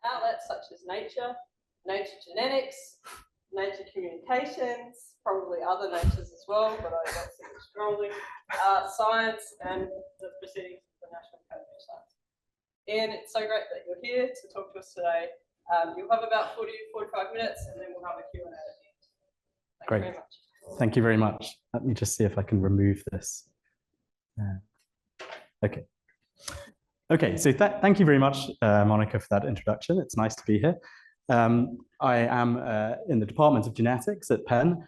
outlets such as nature, nature genetics, nature communications, probably other natures as well, but I don't see it strongly, science, and the proceedings of the National Academy of Science. Ian, it's so great that you're here to talk to us today. You'll have about 40-45 minutes, and then we'll have a Q&A at the end. Thank you very much. Thank you very much. Let me just see if I can remove this. Okay. Okay, so thank you very much, Monica, for that introduction. It's nice to be here. I am in the Department of Genetics at Penn.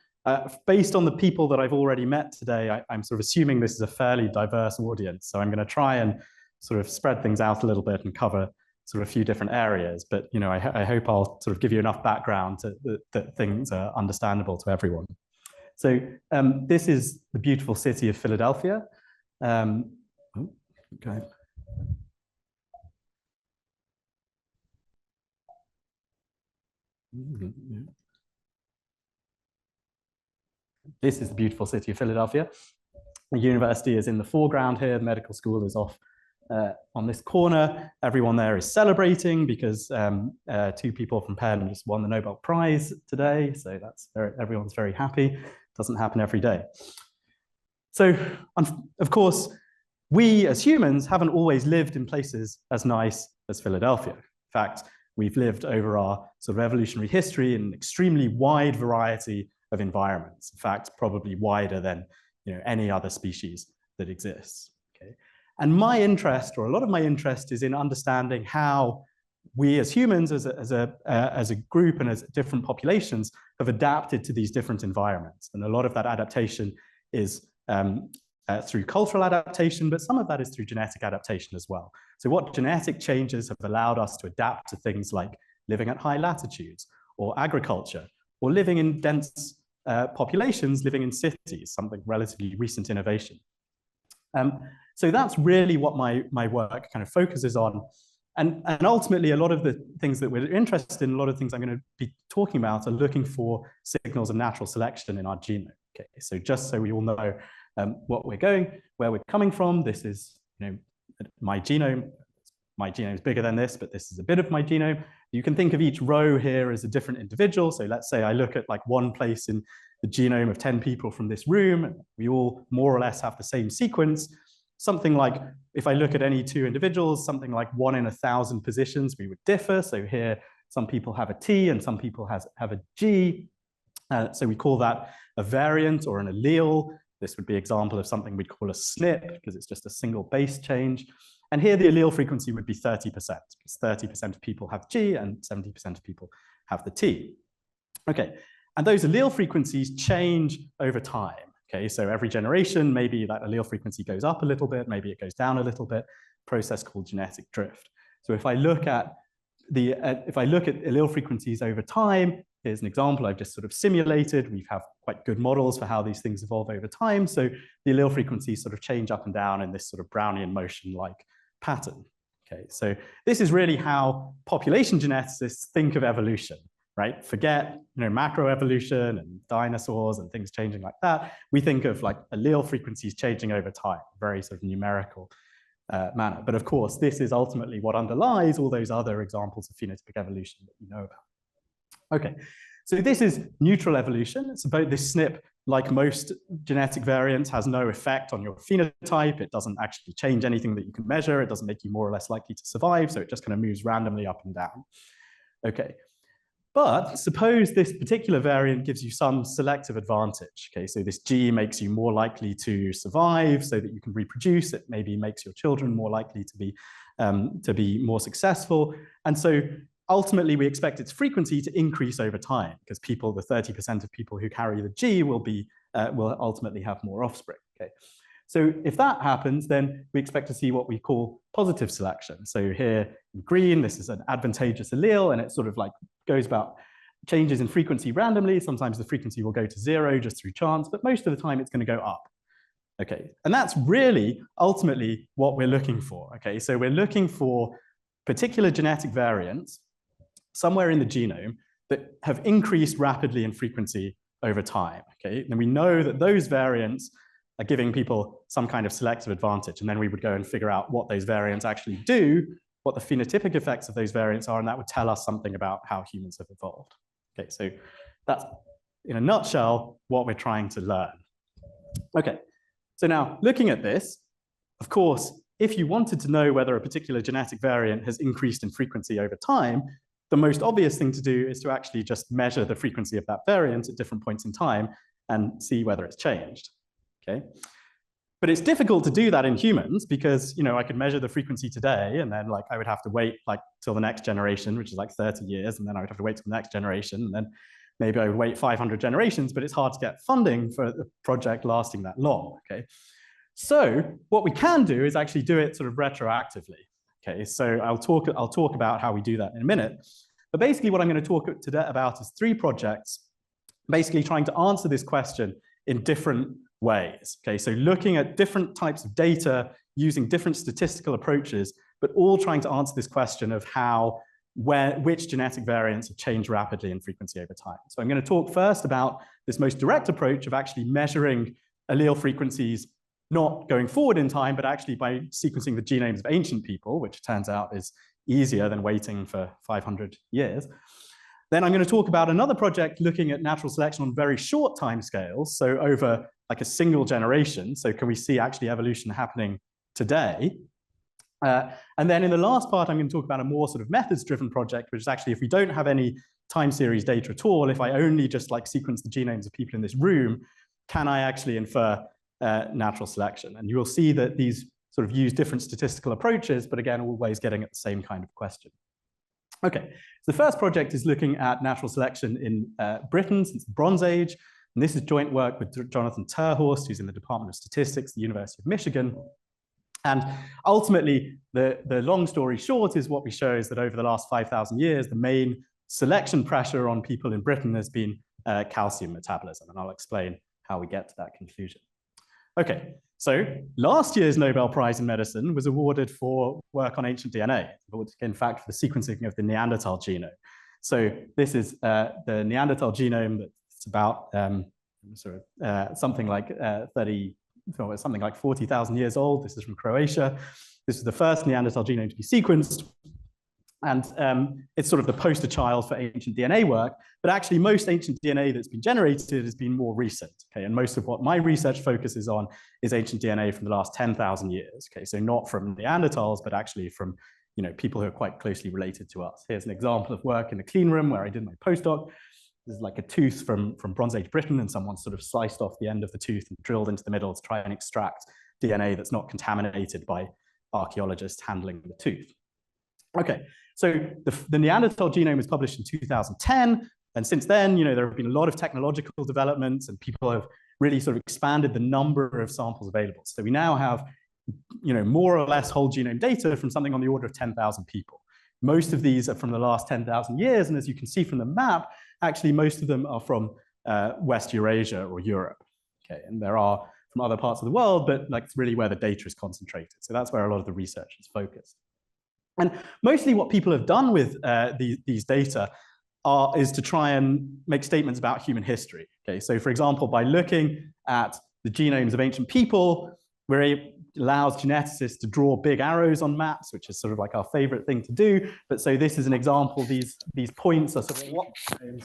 Based on the people that I've already met today, I'm sort of assuming this is a fairly diverse audience. So I'm going to try and sort of spread things out a little bit and cover sort of a few different areas. But you know, I hope I'll sort of give you enough background that things are understandable to everyone. So this is the beautiful city of Philadelphia. Okay. This is the beautiful city of Philadelphia. The university is in the foreground here. The medical school is off on this corner. Everyone there is celebrating because 2 people from Penn just won the Nobel Prize today. So that's everyone's very happy. Doesn't happen every day. So, of course, we as humans haven't always lived in places as nice as Philadelphia. In fact, we've lived over our sort of evolutionary history in an extremely wide variety of environments. In fact, probably wider than any other species that exists. Okay? And my interest, or a lot of my interest, is in understanding how we as humans, as a group and as different populations, have adapted to these different environments. And a lot of that adaptation is through cultural adaptation, but some of that is through genetic adaptation as well. So what genetic changes have allowed us to adapt to things like living at high latitudes, or agriculture, or living in dense populations, living in cities, something relatively recent innovation. So that's really what my work kind of focuses on. And ultimately, a lot of the things that we're interested in, a lot of things I'm going to be talking about, are looking for signals of natural selection in our genome. Okay, so just so we all know what we're going, where we're coming from, this is my genome. My genome is bigger than this, but this is a bit of my genome. You can think of each row here as a different individual. So let's say I look at like one place in the genome of 10 people from this room. We all more or less have the same sequence. Something like, if I look at any 2 individuals, something like 1 in 1,000 positions, we would differ. So here, some people have a T and some people have a G. So we call that a variant or an allele. This would be an example of something we'd call a SNP, because it's just a single base change. And here the allele frequency would be 30%, because 30% of people have G and 70% of people have the T. Okay, and those allele frequencies change over time. Okay, so every generation, maybe that allele frequency goes up a little bit, maybe it goes down a little bit, process called genetic drift. So if I look at allele frequencies over time, here's an example I've just sort of simulated. We have quite good models for how these things evolve over time. So the allele frequencies sort of change up and down in this sort of Brownian motion-like pattern. Okay, so this is really how population geneticists think of evolution, right? Forget macroevolution and dinosaurs and things changing like that. We think of like allele frequencies changing over time, very sort of numerical manner. But of course, this is ultimately what underlies all those other examples of phenotypic evolution that you know about. Okay, so this is neutral evolution. It's about this SNP, like most genetic variants, has no effect on your phenotype. It doesn't actually change anything that you can measure. It doesn't make you more or less likely to survive. So it just kind of moves randomly up and down. Okay, but suppose this particular variant gives you some selective advantage. Okay, so this G makes you more likely to survive so that you can reproduce. It maybe makes your children more likely to be more successful. And so ultimately, we expect its frequency to increase over time, because the 30% of people who carry the G will ultimately have more offspring. Okay, so if that happens, then we expect to see what we call positive selection. So here in green, this is an advantageous allele, and it sort of like goes about changes in frequency randomly. Sometimes the frequency will go to 0 just through chance, but most of the time it's going to go up. Okay, and that's really ultimately what we're looking for. Okay, so we're looking for particular genetic variants somewhere in the genome that have increased rapidly in frequency over time. Okay, and we know that those variants are giving people some kind of selective advantage, and then we would go and figure out what those variants actually do what the phenotypic effects of those variants are, and that would tell us something about how humans have evolved. Okay, so that's, in a nutshell, what we're trying to learn. Okay, so now looking at this, of course, if you wanted to know whether a particular genetic variant has increased in frequency over time, the most obvious thing to do is to actually just measure the frequency of that variant at different points in time and see whether it's changed. Okay, but it's difficult to do that in humans because, you know, I could measure the frequency today and then like I would have to wait like till the next generation, which is like 30 years, and then I would have to wait till the next generation, and then maybe I would wait 500 generations, but it's hard to get funding for a project lasting that long. Okay, so what we can do is actually do it sort of retroactively. Okay, so I'll talk about how we do that in a minute. But basically what I'm going to talk today about is 3 projects, basically trying to answer this question in different ways. Okay, so looking at different types of data, using different statistical approaches, but all trying to answer this question of how, which genetic variants have changed rapidly in frequency over time. So I'm going to talk first about this most direct approach of actually measuring allele frequencies, not going forward in time, but actually by sequencing the genomes of ancient people, which turns out is easier than waiting for 500 years. Then I'm going to talk about another project looking at natural selection on very short timescales, so over like a single generation. So can we see actually evolution happening today? And then in the last part, I'm going to talk about a more sort of methods-driven project, which is actually if we don't have any time series data at all, if I only just like sequence the genomes of people in this room, can I actually infer natural selection? And you will see that these sort of use different statistical approaches, but again, always getting at the same kind of question. Okay, so the first project is looking at natural selection in Britain since the Bronze Age. And this is joint work with Jonathan Terhorst, who's in the Department of Statistics at the University of Michigan. And ultimately, the long story short is what we show is that over the last 5,000 years, the main selection pressure on people in Britain has been calcium metabolism. And I'll explain how we get to that conclusion. Okay, so last year's Nobel Prize in Medicine was awarded for work on ancient DNA, in fact, for the sequencing of the Neanderthal genome. So this is the Neanderthal genome that's about something like 40,000 years old. This is from Croatia. This is the first Neanderthal genome to be sequenced. And it's sort of the poster child for ancient DNA work, but actually most ancient DNA that's been generated has been more recent, okay? And most of what my research focuses on is ancient DNA from the last 10,000 years, okay? So not from Neanderthals, but actually from, you know, people who are quite closely related to us. Here's an example of work in the clean room where I did my postdoc. This is like a tooth from Bronze Age Britain, and someone sort of sliced off the end of the tooth and drilled into the middle to try and extract DNA that's not contaminated by archaeologists handling the tooth. Okay, so the Neanderthal genome was published in 2010, and since then, you know, there have been a lot of technological developments, and people have really sort of expanded the number of samples available. So we now have, you know, more or less whole genome data from something on the order of 10,000 people. Most of these are from the last 10,000 years, and as you can see from the map, actually most of them are from West Eurasia or Europe. Okay, and there are from other parts of the world, but like it's really where the data is concentrated. So that's where a lot of the research is focused. And mostly what people have done with these data is to try and make statements about human history. Okay, so for example, by looking at the genomes of ancient people, it allows geneticists to draw big arrows on maps, which is sort of like our favorite thing to do. But so this is an example. These points are sort of what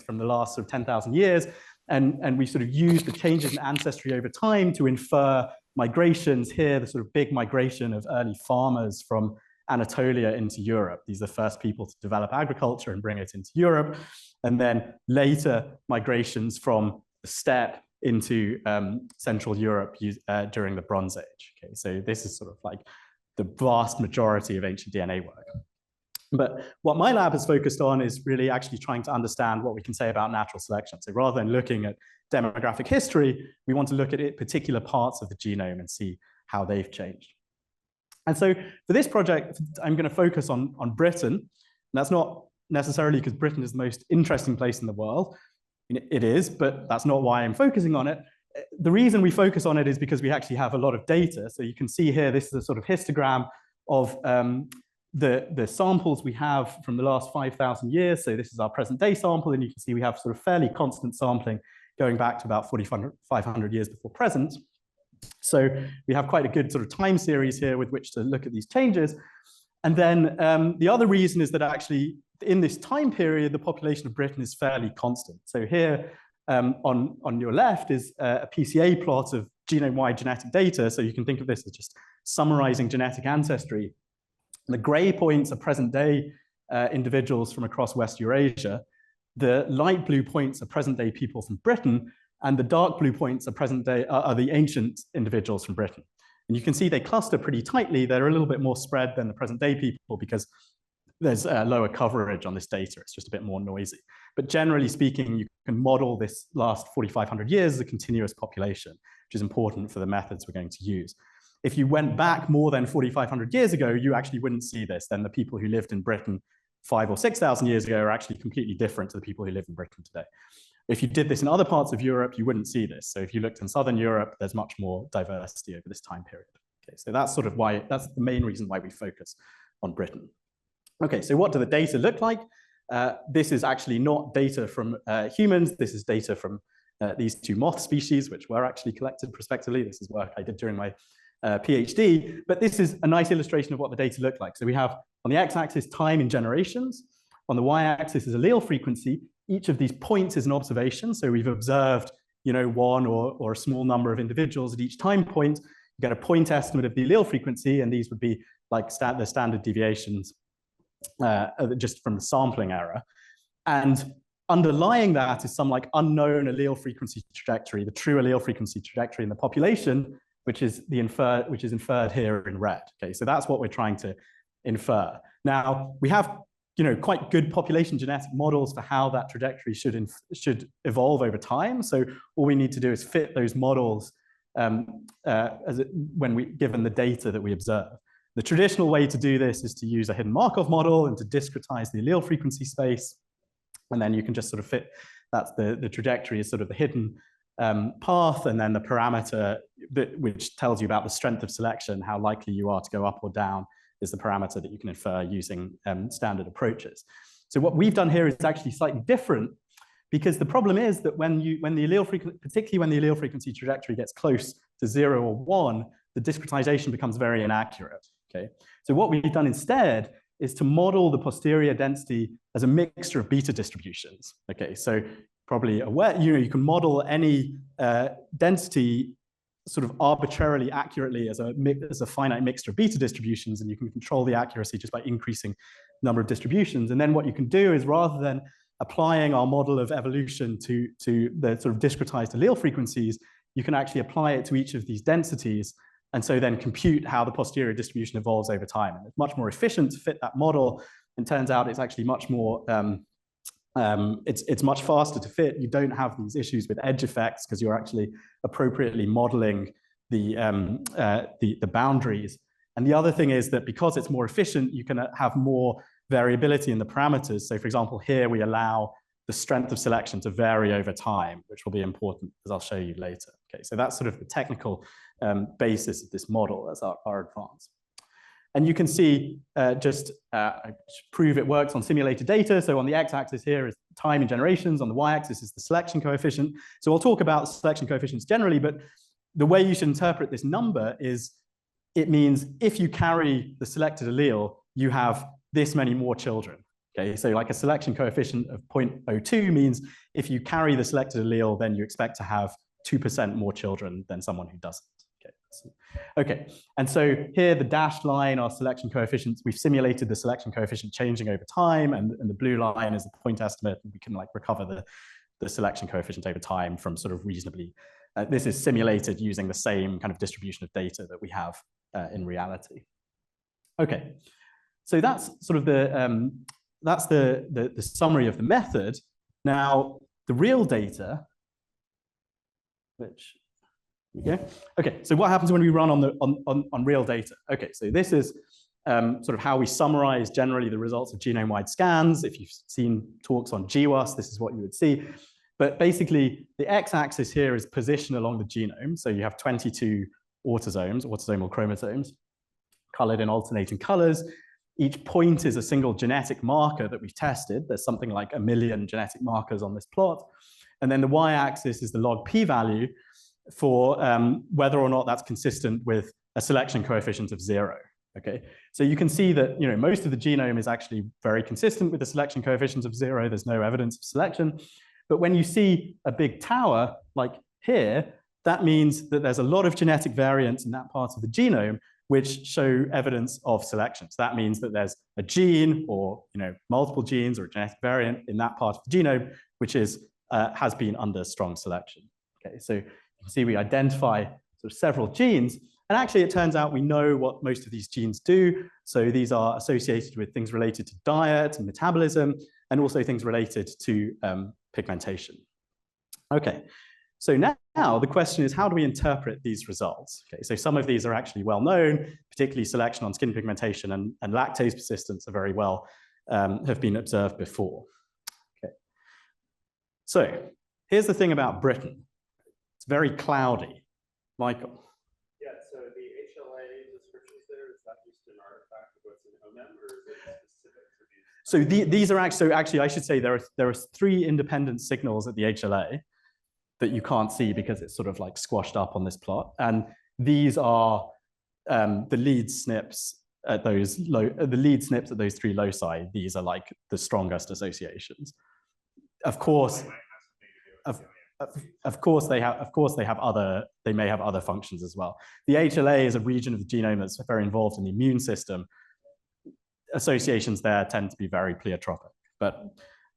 from the last sort of 10,000 years. And we sort of use the changes in ancestry over time to infer migrations here, the sort of big migration of early farmers from Anatolia into Europe. These are the first people to develop agriculture and bring it into Europe. And then later migrations from the steppe into Central Europe during the Bronze Age. Okay, so this is sort of like the vast majority of ancient DNA work. But what my lab has focused on is really actually trying to understand what we can say about natural selection. So rather than looking at demographic history, we want to look at particular parts of the genome and see how they've changed. And so for this project, I'm going to focus on Britain. And that's not necessarily because Britain is the most interesting place in the world. It is, but that's not why I'm focusing on it. The reason we focus on it is because we actually have a lot of data. So you can see here, this is a sort of histogram of the samples we have from the last 5,000 years. So this is our present day sample, and you can see we have sort of fairly constant sampling going back to about 4,500 years before present. So we have quite a good sort of time series here with which to look at these changes. And then the other reason is that actually in this time period, the population of Britain is fairly constant. So here on your left is a PCA plot of genome-wide genetic data. So you can think of this as just summarizing genetic ancestry. The gray points are present-day individuals from across West Eurasia. The light blue points are present-day people from Britain, and the dark blue points are present-day are the ancient individuals from Britain. And you can see they cluster pretty tightly. They're a little bit more spread than the present-day people because there's lower coverage on this data. It's just a bit more noisy. But generally speaking, you can model this last 4,500 years as a continuous population, which is important for the methods we're going to use. If you went back more than 4,500 years ago, you actually wouldn't see this. Then the people who lived in Britain 5,000 or 6,000 years ago are actually completely different to the people who live in Britain today. If you did this in other parts of Europe, you wouldn't see this. So if you looked in Southern Europe, there's much more diversity over this time period. Okay, so that's sort of why, that's the main reason why we focus on Britain. Okay, so what do the data look like? This is actually not data from humans. This is data from these two moth species, which were actually collected prospectively. This is work I did during my PhD, but this is a nice illustration of what the data look like. So we have on the x-axis time in generations. On the y-axis is allele frequency. Each of these points is an observation. So we've observed, you know, one or a small number of individuals at each time point. You get a point estimate of the allele frequency, and these would be like the standard deviations just from the sampling error. And underlying that is some like unknown allele frequency trajectory, the true allele frequency trajectory in the population, which is inferred here in red. Okay, so that's what we're trying to infer. Now we have, you know, quite good population genetic models for how that trajectory should evolve over time. So all we need to do is fit those models given the data that we observe. The traditional way to do this is to use a hidden Markov model and to discretize the allele frequency space. And then you can just sort of fit, that's the trajectory is sort of the hidden path, and then the parameter which tells you about the strength of selection, how likely you are to go up or down, is the parameter that you can infer using standard approaches. So what we've done here is actually slightly different, because the problem is that particularly when the allele frequency trajectory gets close to 0 or 1, the discretization becomes very inaccurate. Okay, so what we've done instead is to model the posterior density as a mixture of beta distributions. Okay, so probably aware, you know, you can model any density sort of arbitrarily accurately as a finite mixture of beta distributions, and you can control the accuracy just by increasing the number of distributions. And then what you can do is, rather than applying our model of evolution to the sort of discretized allele frequencies, you can actually apply it to each of these densities, and so then compute how the posterior distribution evolves over time. And it's much more efficient to fit that model. And turns out it's actually much more, it's much faster to fit. You don't have these issues with edge effects because you're actually appropriately modeling the boundaries. And the other thing is that because it's more efficient, you can have more variability in the parameters. So for example, here we allow the strength of selection to vary over time, which will be important, as I'll show you later. Okay, so that's sort of the technical basis of this model as our advance. And you can see just prove it works on simulated data. So on the x-axis here is time in generations, on the y-axis is the selection coefficient. So I'll talk about selection coefficients generally, but the way you should interpret this number is it means if you carry the selected allele, you have this many more children. Okay, so like a selection coefficient of 0.02 means if you carry the selected allele, then you expect to have 2% more children than someone who doesn't. Okay, and so here the dashed line are selection coefficients. We've simulated the selection coefficient changing over time, and the blue line is the point estimate. We can like recover the selection coefficient over time from sort of reasonably. This is simulated using the same kind of distribution of data that we have in reality. Okay, so that's sort of the summary of the method. Now the real data, which. Yeah. Okay. So what happens when we run on real data? Okay. So this is sort of how we summarize generally the results of genome-wide scans. If you've seen talks on GWAS, this is what you would see. But basically, the x-axis here is position along the genome. So you have 22 autosomal chromosomes, colored in alternating colors. Each point is a single genetic marker that we've tested. There's something like 1 million genetic markers on this plot. And then the y-axis is the log p-value for whether or not that's consistent with a selection coefficient of 0. Okay, so you can see that most of the genome is actually very consistent with the selection coefficient of 0. There's no evidence of selection. But when you see a big tower like here, that means that there's a lot of genetic variants in that part of the genome which show evidence of selection. So that means that there's a gene or multiple genes or a genetic variant in that part of the genome which has been under strong selection. Okay, so you can see we identify sort of several genes. And actually, it turns out we know what most of these genes do. So these are associated with things related to diet and metabolism, and also things related to pigmentation. Okay, so now the question is, how do we interpret these results? Okay, so some of these are actually well known, particularly selection on skin pigmentation and lactase persistence are very well, have been observed before. Okay, so here's the thing about Britain. It's very cloudy. Michael. So these are actually, I should say there are 3 independent signals at the HLA that you can't see because it's sort of like squashed up on this plot. And these are the lead SNPs at those 3 loci. These are like the strongest associations. Of course, they may have other functions as well. The HLA is a region of the genome that's very involved in the immune system. Associations there tend to be very pleiotropic, but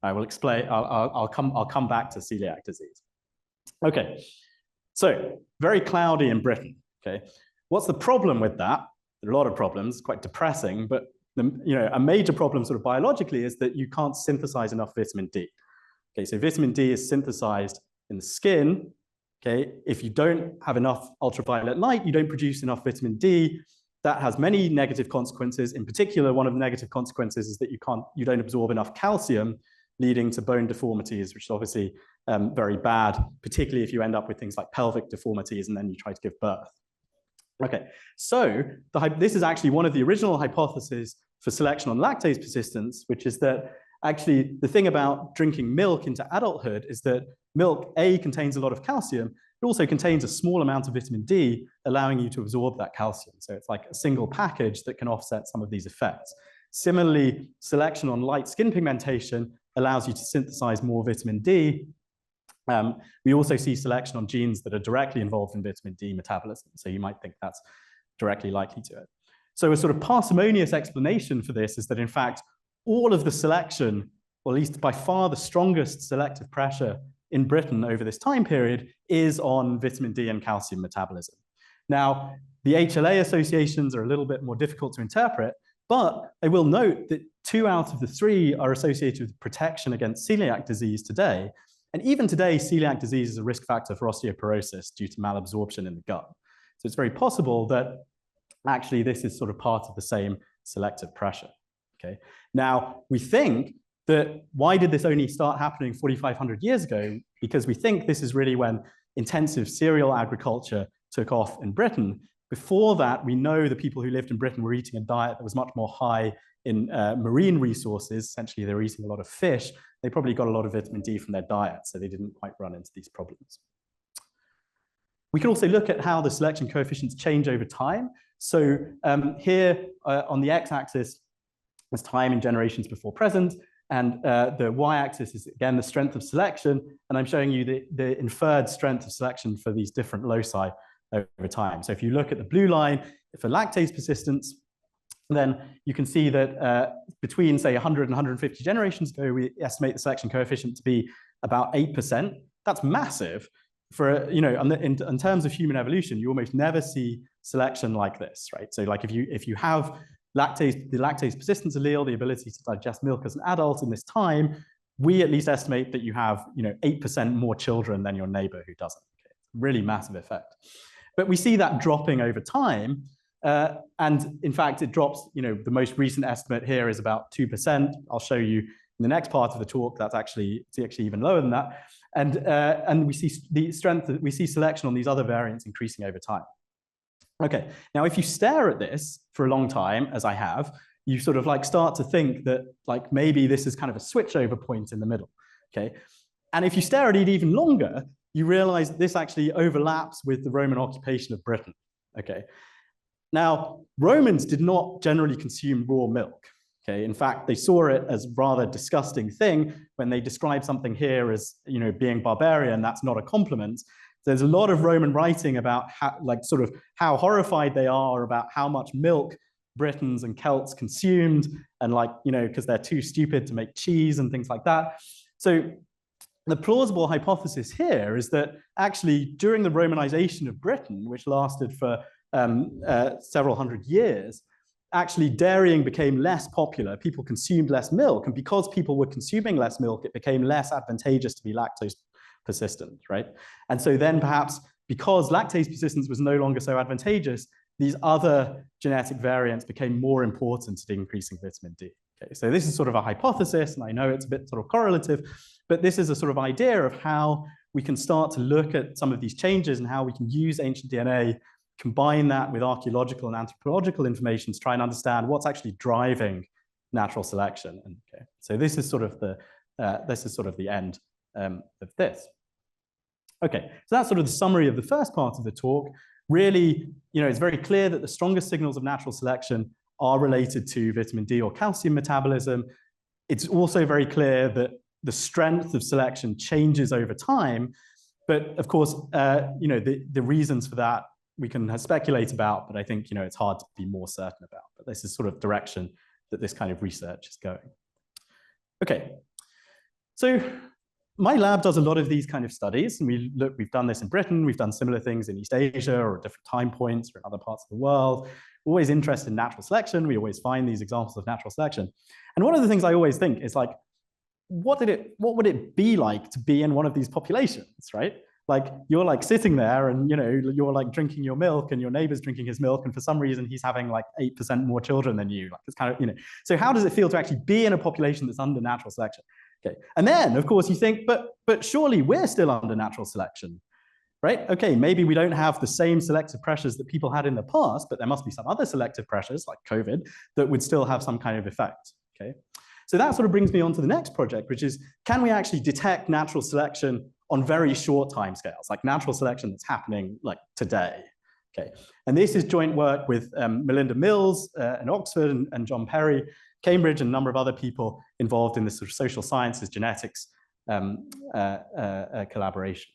I will explain. I'll come back to celiac disease. Okay, so very cloudy in Britain. Okay, what's the problem with that? There are a lot of problems, quite depressing, but a major problem sort of biologically is that you can't synthesize enough vitamin D. Okay, so vitamin D is synthesized in the skin. Okay, if you don't have enough ultraviolet light, you don't produce enough vitamin D. That has many negative consequences. In particular, one of the negative consequences is that you don't absorb enough calcium, leading to bone deformities, which is obviously very bad, particularly if you end up with things like pelvic deformities and then you try to give birth. Okay, so this is actually one of the original hypotheses for selection on lactase persistence, which is that actually the thing about drinking milk into adulthood is that milk, A, contains a lot of calcium, it also contains a small amount of vitamin D, allowing you to absorb that calcium. So it's like a single package that can offset some of these effects. Similarly, selection on light skin pigmentation allows you to synthesize more vitamin D. We also see selection on genes that are directly involved in vitamin D metabolism. So you might think that's directly likely to it. So a sort of parsimonious explanation for this is that, in fact, all of the selection, or at least by far the strongest selective pressure in Britain over this time period, is on vitamin D and calcium metabolism. Now, the HLA associations are a little bit more difficult to interpret, but I will note that 2 out of the 3 are associated with protection against celiac disease today. And even today, celiac disease is a risk factor for osteoporosis due to malabsorption in the gut. So it's very possible that actually this is sort of part of the same selective pressure. Okay. Now, we think that why did this only start happening 4,500 years ago? Because we think this is really when intensive cereal agriculture took off in Britain. Before that, we know the people who lived in Britain were eating a diet that was much more high in marine resources. Essentially, they were eating a lot of fish. They probably got a lot of vitamin D from their diet, so they didn't quite run into these problems. We can also look at how the selection coefficients change over time. So here on the x-axis is time in generations before present, and the y-axis is, again, the strength of selection, and I'm showing you the inferred strength of selection for these different loci over time. So if you look at the blue line for lactase persistence, then you can see that between, say, 100 and 150 generations ago, we estimate the selection coefficient to be about 8%. That's massive. For, in terms of human evolution, you almost never see selection like this, right? So like if you have the lactase persistence allele, the ability to digest milk as an adult in this time, we at least estimate that you have 8% more children than your neighbor who doesn't. Okay? Really massive effect. But we see that dropping over time. And in fact, it drops, the most recent estimate here is about 2%. I'll show you in the next part of the talk, it's actually even lower than that. And we see the strength, we see selection on these other variants increasing over time. Okay, now if you stare at this for a long time, as I have, you sort of like start to think that like maybe this is kind of a switchover point in the middle, okay? And if you stare at it even longer, you realize that this actually overlaps with the Roman occupation of Britain, okay? Now, Romans did not generally consume raw milk. Okay, in fact, they saw it as a rather disgusting thing when they describe something here as, you know, being barbarian. That's not a compliment. There's a lot of Roman writing about how, like, sort of how horrified they are about how much milk Britons and Celts consumed, and, like, you know, because they're too stupid to make cheese and things like that. So the plausible hypothesis here is that actually during the Romanization of Britain, which lasted for several hundred years, actually dairying became less popular. People consumed less milk, and because people were consuming less milk, it became less advantageous to be lactose persistent, right? And so then perhaps because lactase persistence was no longer so advantageous, these other genetic variants became more important to increasing vitamin D. Okay, so this is sort of a hypothesis, and I know it's a bit sort of correlative, but this is a sort of idea of how we can start to look at some of these changes and how we can use ancient DNA, combine that with archaeological and anthropological information to try and understand what's actually driving natural selection. And, okay, so this is sort of the end of this. Okay, so that's sort of the summary of the first part of the talk. Really, you know, it's very clear that the strongest signals of natural selection are related to vitamin D or calcium metabolism. It's also very clear that the strength of selection changes over time. But of course, you know, the reasons for that we can speculate about, but I think, you know, it's hard to be more certain about. But this is sort of direction that this kind of research is going. Okay, so my lab does a lot of these kind of studies, and we've done this in Britain, we've done similar things in East Asia or at different time points or in other parts of the world. We're always interested in natural selection. We always find these examples of natural selection. And one of the things I always think is, like, what would it be like to be in one of these populations, right? Like, you're like sitting there and, you know, you're like drinking your milk and your neighbor's drinking his milk, and for some reason he's having like 8% more children than you. Like, it's kind of, you know, so how does it feel to actually be in a population that's under natural selection? Okay, and then of course you think, but surely we're still under natural selection, right? Okay, maybe we don't have the same selective pressures that people had in the past, but there must be some other selective pressures like COVID that would still have some kind of effect, okay? So that sort of brings me on to the next project, which is, can we actually detect natural selection on very short timescales, like natural selection that's happening like today? Okay, and this is joint work with Melinda Mills in Oxford and John Perry, Cambridge, and a number of other people involved in this sort of social sciences, genetics collaboration.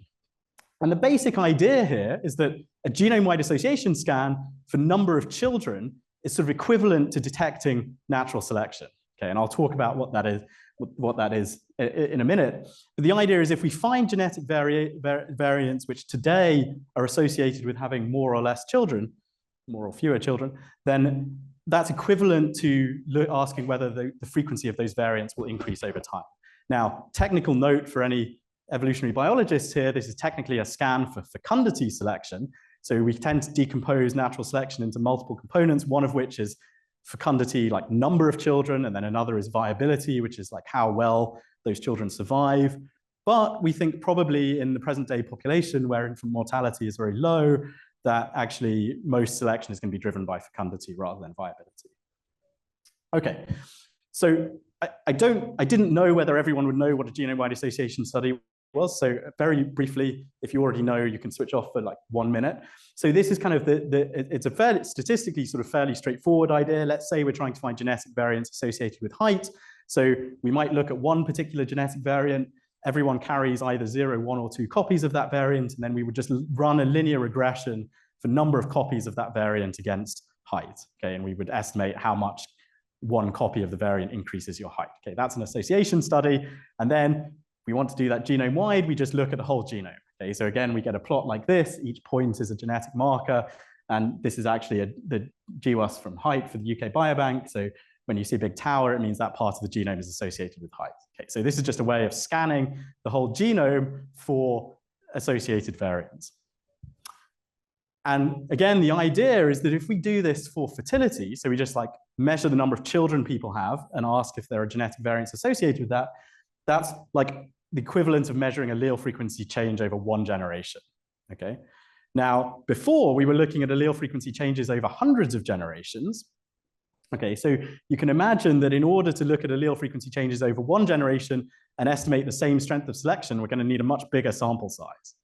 And the basic idea here is that a genome-wide association scan for number of children is sort of equivalent to detecting natural selection. Okay, and I'll talk about what that is in a minute. But the idea is, if we find genetic variants which today are associated with having more or less children, more or fewer children, then that's equivalent to asking whether the frequency of those variants will increase over time. Now, technical note for any evolutionary biologists here, this is technically a scan for fecundity selection. So we tend to decompose natural selection into multiple components, one of which is fecundity, like number of children, and then another is viability, which is like how well those children survive. But we think probably in the present day population where infant mortality is very low, that actually most selection is going to be driven by fecundity rather than viability. Okay, so I didn't know whether everyone would know what a genome-wide association study was. So very briefly, if you already know, you can switch off for like 1 minute. So this is kind of it's a fairly statistically sort of fairly straightforward idea. Let's say we're trying to find genetic variants associated with height. So we might look at one particular genetic variant. Everyone carries either 0, 1, or 2 copies of that variant, and then we would just run a linear regression for number of copies of that variant against height. Okay, and we would estimate how much one copy of the variant increases your height. Okay, that's an association study. And then we want to do that genome-wide, we just look at the whole genome. Okay, so again, we get a plot like this. Each point is a genetic marker. And this is actually the GWAS from height for the UK Biobank. So when you see a big tower, it means that part of the genome is associated with height. Okay, so this is just a way of scanning the whole genome for associated variants. And again, the idea is that if we do this for fertility, so we just like measure the number of children people have and ask if there are genetic variants associated with that, that's like the equivalent of measuring allele frequency change over 1 generation, okay? Now, before we were looking at allele frequency changes over hundreds of generations. Okay, so you can imagine that in order to look at allele frequency changes over 1 generation and estimate the same strength of selection, we're going to need a much bigger sample size.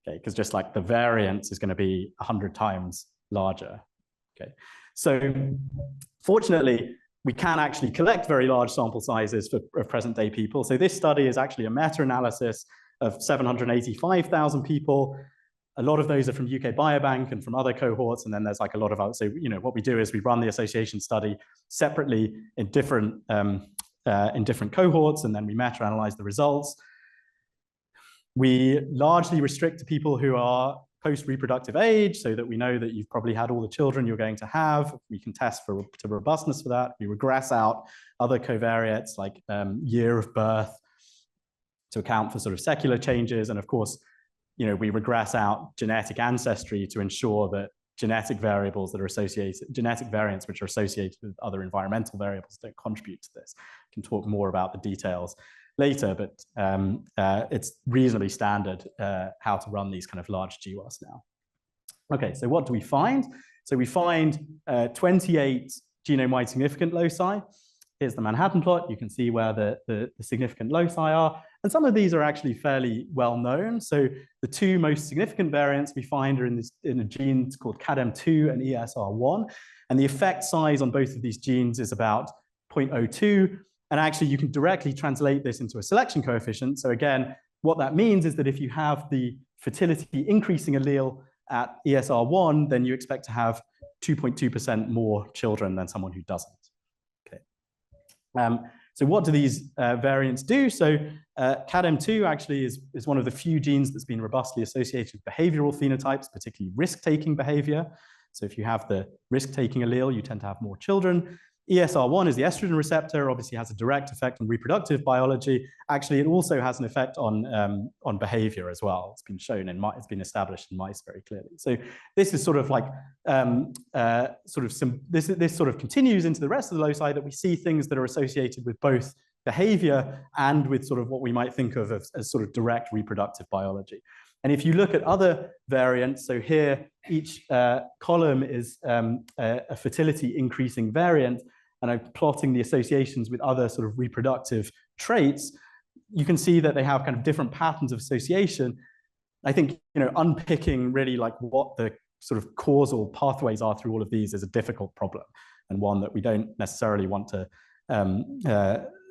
Okay, because just like the variance is going to be 100 times larger. Okay, so fortunately, we can actually collect very large sample sizes of present-day people. So this study is actually a meta-analysis of 785,000 people. A lot of those are from UK Biobank and from other cohorts, and then there's like a lot of other. So what we do is we run the association study separately in different cohorts, and then we meta-analyze the results. We largely restrict to people who are post-reproductive age, so that we know that you've probably had all the children you're going to have. We can test for robustness for that. We regress out other covariates like year of birth to account for sort of secular changes, and of course, we regress out genetic ancestry to ensure that genetic variables that are associated, genetic variants which are associated with other environmental variables don't contribute to this. We can talk more about the details later, but it's reasonably standard how to run these kind of large GWAS now. Okay, so what do we find? So we find 28 genome-wide significant loci. Here's the Manhattan plot. You can see where the significant loci are. And some of these are actually fairly well known. So the two most significant variants we find are in a gene called CADM2 and ESR1. And the effect size on both of these genes is about 0.02. And actually, you can directly translate this into a selection coefficient. So again, what that means is that if you have the fertility increasing allele at ESR1, then you expect to have 2.2% more children than someone who doesn't. Okay. So what do these variants do? So CADM2 actually is one of the few genes that's been robustly associated with behavioral phenotypes, particularly risk-taking behavior. So if you have the risk-taking allele, you tend to have more children. ESR1 is the estrogen receptor, obviously has a direct effect on reproductive biology. Actually, it also has an effect on behavior as well. It's been shown it's been established in mice very clearly. So this is sort of like this sort of continues into the rest of the loci, that we see things that are associated with both behavior and with sort of what we might think of as sort of direct reproductive biology. And if you look at other variants, so here each column is a fertility increasing variant, and I'm plotting the associations with other sort of reproductive traits, you can see that they have kind of different patterns of association. I think, unpicking really like what the sort of causal pathways are through all of these is a difficult problem, and one that we don't necessarily want to,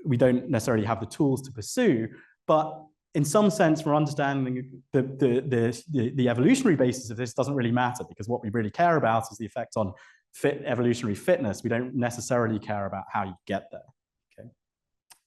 we don't necessarily have the tools to pursue. But in some sense, for understanding the evolutionary basis of this doesn't really matter, because what we really care about is the effect on evolutionary fitness. We don't necessarily care about how you get there. Okay.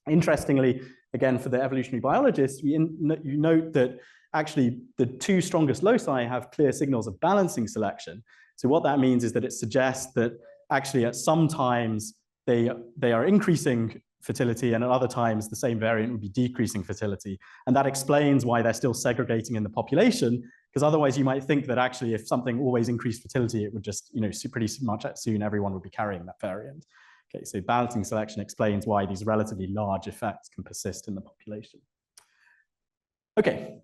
Interestingly, again, for the evolutionary biologists, you note that actually the two strongest loci have clear signals of balancing selection. So what that means is that it suggests that actually at some times they are increasing fertility, and at other times the same variant would be decreasing fertility. And that explains why they're still segregating in the population, because otherwise you might think that actually if something always increased fertility, it would just, pretty much soon everyone would be carrying that variant. Okay, so balancing selection explains why these relatively large effects can persist in the population. Okay,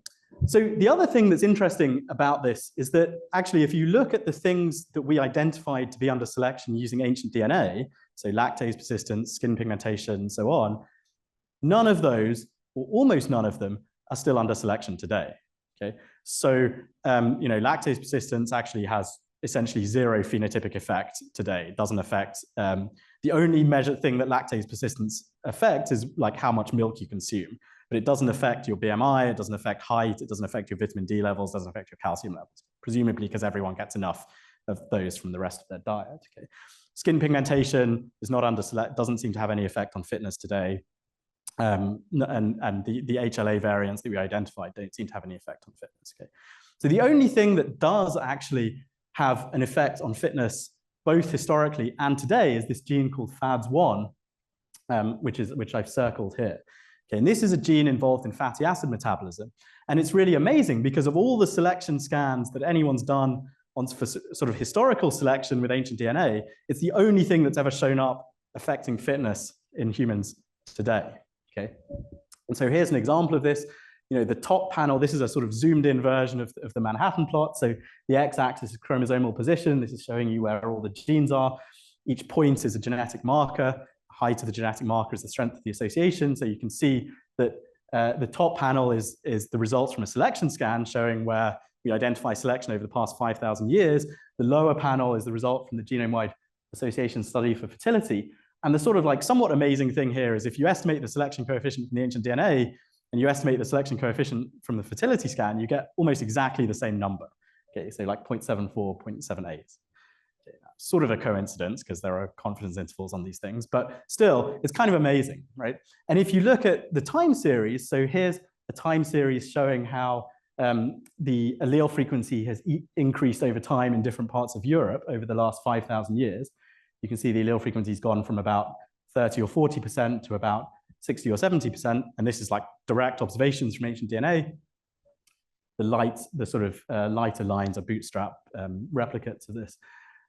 so the other thing that's interesting about this is that actually if you look at the things that we identified to be under selection using ancient DNA, so lactase persistence, skin pigmentation, and so on, none of those, or almost none of them, are still under selection today. Okay, so lactase persistence actually has essentially zero phenotypic effect today. It doesn't affect, the only measured thing that lactase persistence affects is like how much milk you consume, but it doesn't affect your BMI, it doesn't affect height, it doesn't affect your vitamin D levels, doesn't affect your calcium levels, presumably because everyone gets enough of those from the rest of their diet. Okay. Skin pigmentation is not under select, doesn't seem to have any effect on fitness today. And the HLA variants that we identified don't seem to have any effect on fitness. Okay. So the only thing that does actually have an effect on fitness, both historically and today, is this gene called FADS1, which I've circled here. Okay, and this is a gene involved in fatty acid metabolism. And it's really amazing because of all the selection scans that anyone's done for sort of historical selection with ancient DNA, it's the only thing that's ever shown up affecting fitness in humans today. Okay, and so here's an example of this. The top panel, this is a sort of zoomed in version of the Manhattan plot. So the x-axis is chromosomal position. This is showing you where all the genes are. Each point is a genetic marker. Height of the genetic marker is the strength of the association. So you can see that the top panel is the results from a selection scan showing where we identify selection over the past 5,000 years. The lower panel is the result from the genome-wide association study for fertility. And the sort of like somewhat amazing thing here is if you estimate the selection coefficient from the ancient DNA and you estimate the selection coefficient from the fertility scan, you get almost exactly the same number. Okay, so like 0.74, 0.78. Sort of a coincidence because there are confidence intervals on these things, but still, it's kind of amazing, right? And if you look at the time series, so here's a time series showing how the allele frequency has increased over time in different parts of Europe over the last 5,000 years. You can see the allele frequency has gone from about 30 or 40% to about 60 or 70%, and this is like direct observations from ancient DNA. The sort of lighter lines are bootstrap replicates of this.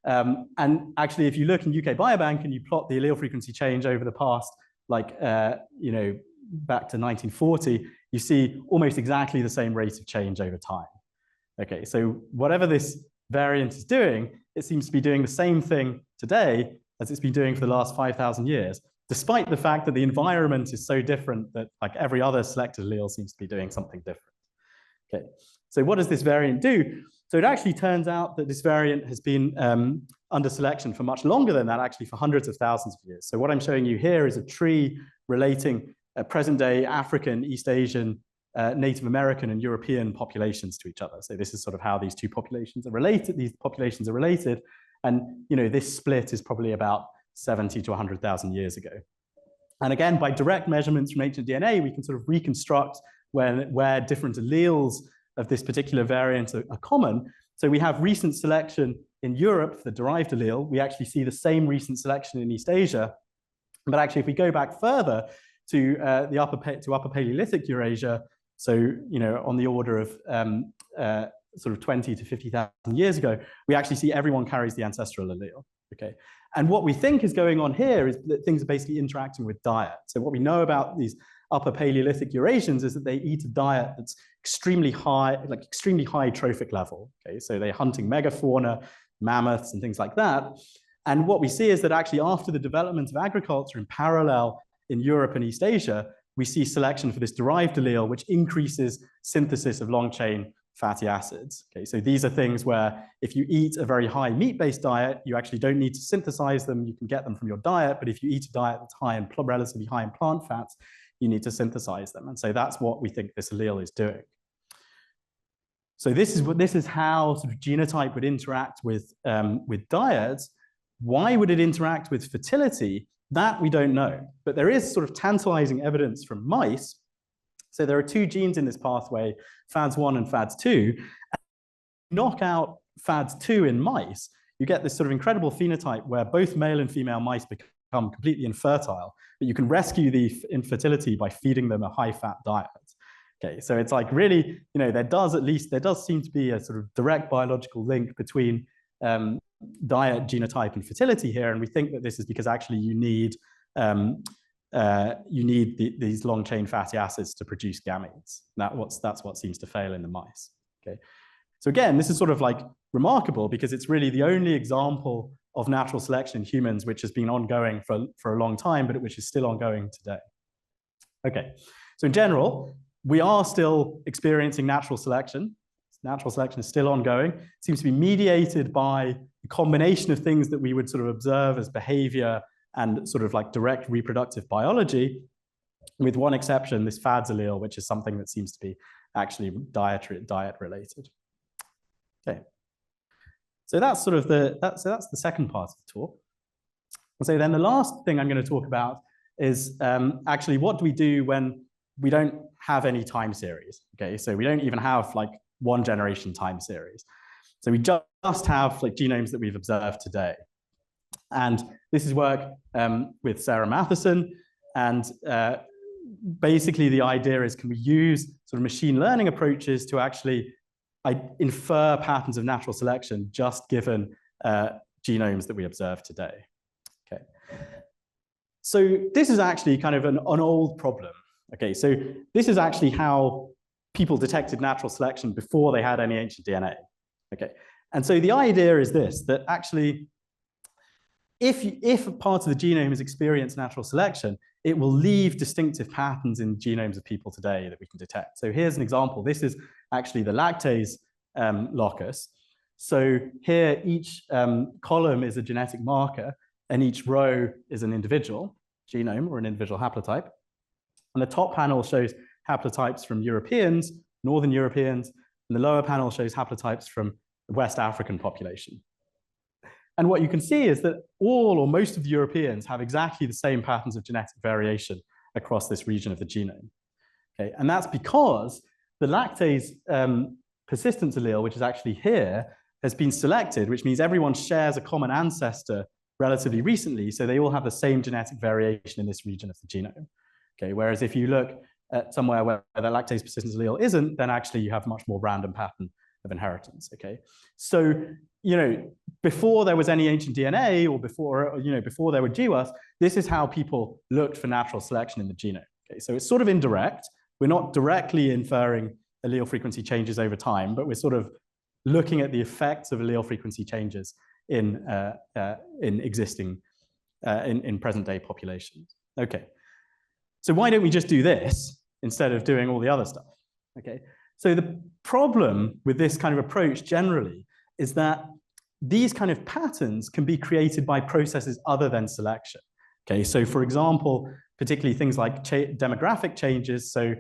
And actually, if you look in UK Biobank and you plot the allele frequency change over the past, like, back to 1940, you see almost exactly the same rate of change over time. Okay, so whatever this variant is doing, it seems to be doing the same thing today as it's been doing for the last 5,000 years, despite the fact that the environment is so different that like every other selected allele seems to be doing something different. Okay, so what does this variant do? So it actually turns out that this variant has been under selection for much longer than that, actually for hundreds of thousands of years. So what I'm showing you here is a tree relating present-day African, East Asian, Native American, and European populations to each other. So this is sort of how these two populations are related. These populations are related, and this split is probably about 70 to 100,000 years ago. And again, by direct measurements from ancient DNA, we can sort of reconstruct where different alleles of this particular variant are common. So we have recent selection in Europe for the derived allele. We actually see the same recent selection in East Asia. But actually, if we go back further to upper Paleolithic Eurasia, so on the order of sort of 20 to 50,000 years ago, we actually see everyone carries the ancestral allele. Okay, and what we think is going on here is that things are basically interacting with diet. So what we know about these upper Paleolithic Eurasians is that they eat a diet that's extremely high, like extremely high trophic level. Okay, so they're hunting megafauna, mammoths, and things like that. And what we see is that actually after the development of agriculture in parallel in Europe and East Asia, we see selection for this derived allele, which increases synthesis of long-chain fatty acids. Okay, so these are things where if you eat a very high meat-based diet, you actually don't need to synthesize them. You can get them from your diet. But if you eat a diet that's relatively high in plant fats, you need to synthesize them. And so that's what we think this allele is doing. So this is how sort of genotype would interact with diets. Why would it interact with fertility? That we don't know. But there is sort of tantalizing evidence from mice. So there are two genes in this pathway, FADS1 and FADS2. Knock out FADS2 in mice, you get this sort of incredible phenotype where both male and female mice become completely infertile, but you can rescue the infertility by feeding them a high-fat diet. Okay, so it's like really, there does seem to be a sort of direct biological link between diet, genotype, and fertility here, and we think that this is because actually you need these long-chain fatty acids to produce gametes. That's what seems to fail in the mice. Okay, so again, this is sort of like remarkable because it's really the only example of natural selection in humans which has been ongoing for a long time, but which is still ongoing today. Okay, so in general, we are still experiencing natural selection. Natural selection is still ongoing. It seems to be mediated by a combination of things that we would sort of observe as behavior and sort of like direct reproductive biology, with one exception, this FADS allele, which is something that seems to be actually diet related. Okay, so that's sort of that's the second part of the talk. And so then the last thing I'm going to talk about is actually what do we do when we don't have any time series? Okay, so we don't even have like one generation time series. So we just have like genomes that we've observed today. And this is work with Iain Mathieson. And basically the idea is, can we use sort of machine learning approaches to actually infer patterns of natural selection just given genomes that we observe today? Okay. So this is actually kind of an old problem. Okay, so this is actually how people detected natural selection before they had any ancient DNA. Okay, and so the idea is this, that actually, if a part of the genome has experienced natural selection, it will leave distinctive patterns in genomes of people today that we can detect. So here's an example. This is actually the lactase locus. So here, each column is a genetic marker, and each row is an individual genome or an individual haplotype. And the top panel shows haplotypes from Europeans, Northern Europeans, and the lower panel shows haplotypes from the West African population. And what you can see is that all or most of the Europeans have exactly the same patterns of genetic variation across this region of the genome. Okay, and that's because the lactase persistence allele, which is actually here, has been selected, which means everyone shares a common ancestor relatively recently, so they all have the same genetic variation in this region of the genome. Okay, whereas if you look at somewhere where the lactase persistence allele isn't, then actually you have a much more random pattern of inheritance. Okay, so before there was any ancient DNA, or before before there were GWAS, this is how people looked for natural selection in the genome. Okay, so it's sort of indirect. We're not directly inferring allele frequency changes over time, but we're sort of looking at the effects of allele frequency changes in existing in present day populations. Okay, so why don't we just do this instead of doing all the other stuff? Okay, so the problem with this kind of approach generally is that these kind of patterns can be created by processes other than selection. Okay, so for example, particularly things like demographic changes. So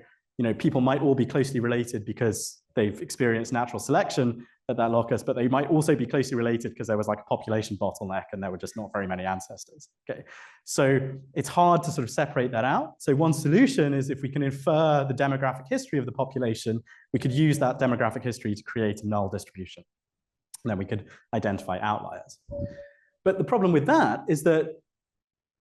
people might all be closely related because they've experienced natural selection at that locus, but they might also be closely related because there was like a population bottleneck and there were just not very many ancestors. Okay, so it's hard to sort of separate that out. So one solution is if we can infer the demographic history of the population, we could use that demographic history to create a null distribution. And then we could identify outliers. But the problem with that is that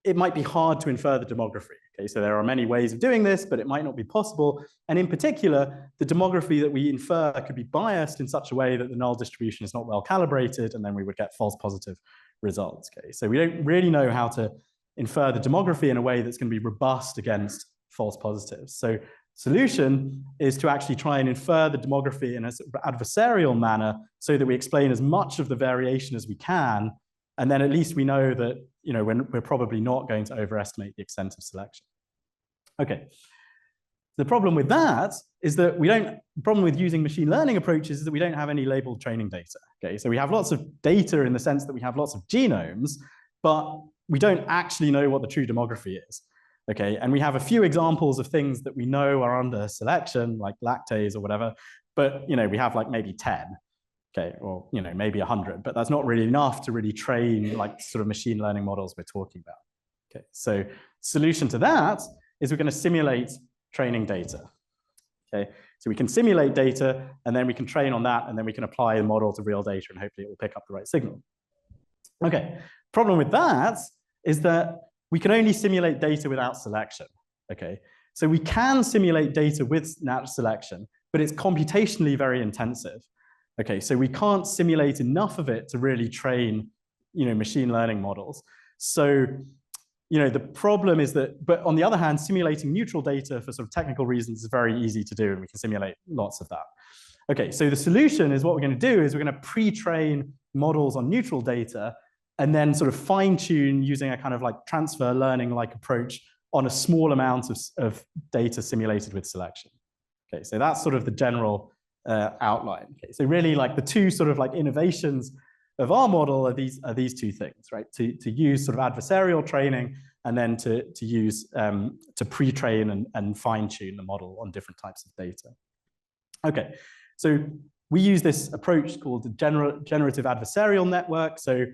it might be hard to infer the demography. Okay, so there are many ways of doing this, but it might not be possible. And in particular, the demography that we infer could be biased in such a way that the null distribution is not well calibrated, and then we would get false positive results. Okay, so we don't really know how to infer the demography in a way that's going to be robust against false positives. So solution is to actually try and infer the demography in a sort of adversarial manner so that we explain as much of the variation as we can, and then at least we know that we're probably not going to overestimate the extent of selection. Okay. The problem with that is that the problem with using machine learning approaches is that we don't have any labeled training data. Okay, so we have lots of data in the sense that we have lots of genomes, but we don't actually know what the true demography is. Okay, and we have a few examples of things that we know are under selection, like lactase or whatever, but we have like maybe 10. Okay, or maybe 100, but that's not really enough to really train like sort of machine learning models we're talking about. Okay, so solution to that is we're going to simulate training data. Okay, so we can simulate data, and then we can train on that, and then we can apply the model to real data, and hopefully it will pick up the right signal. Okay, problem with that is that we can only simulate data without selection. Okay, so we can simulate data with natural selection, but it's computationally very intensive. Okay, so we can't simulate enough of it to really train, machine learning models. So, the problem is that, but on the other hand, simulating neutral data for sort of technical reasons is very easy to do, and we can simulate lots of that. Okay, so the solution is what we're going to do is we're going to pre-train models on neutral data and then sort of fine-tune using a kind of like transfer learning-like approach on a small amount of data simulated with selection. Okay, so that's sort of the general outline. Okay, so really like the two sort of like innovations of our model are these two things, right? To use sort of adversarial training and then to use to pre-train and fine-tune the model on different types of data. Okay, so we use this approach called the generative adversarial network. So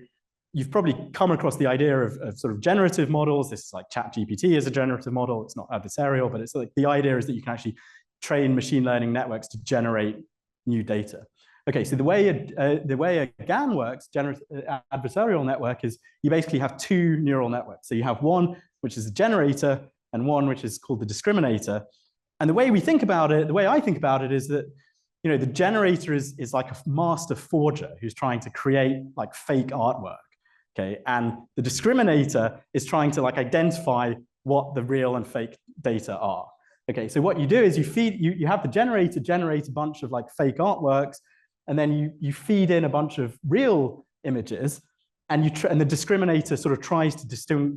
you've probably come across the idea of sort of generative models. This is like ChatGPT is a generative model. It's not adversarial, but it's like the idea is that you can actually train machine learning networks to generate new data. Okay, so the way a GAN works, generative adversarial network, is you basically have two neural networks. So you have one which is a generator and one which is called the discriminator. And the way we think about it, the way I think about it is that the generator is like a master forger who's trying to create like fake artwork. Okay, and the discriminator is trying to like identify what the real and fake data are. Okay, so what you do is you have the generator generate a bunch of like fake artworks, and then you feed in a bunch of real images, and the discriminator sort of tries to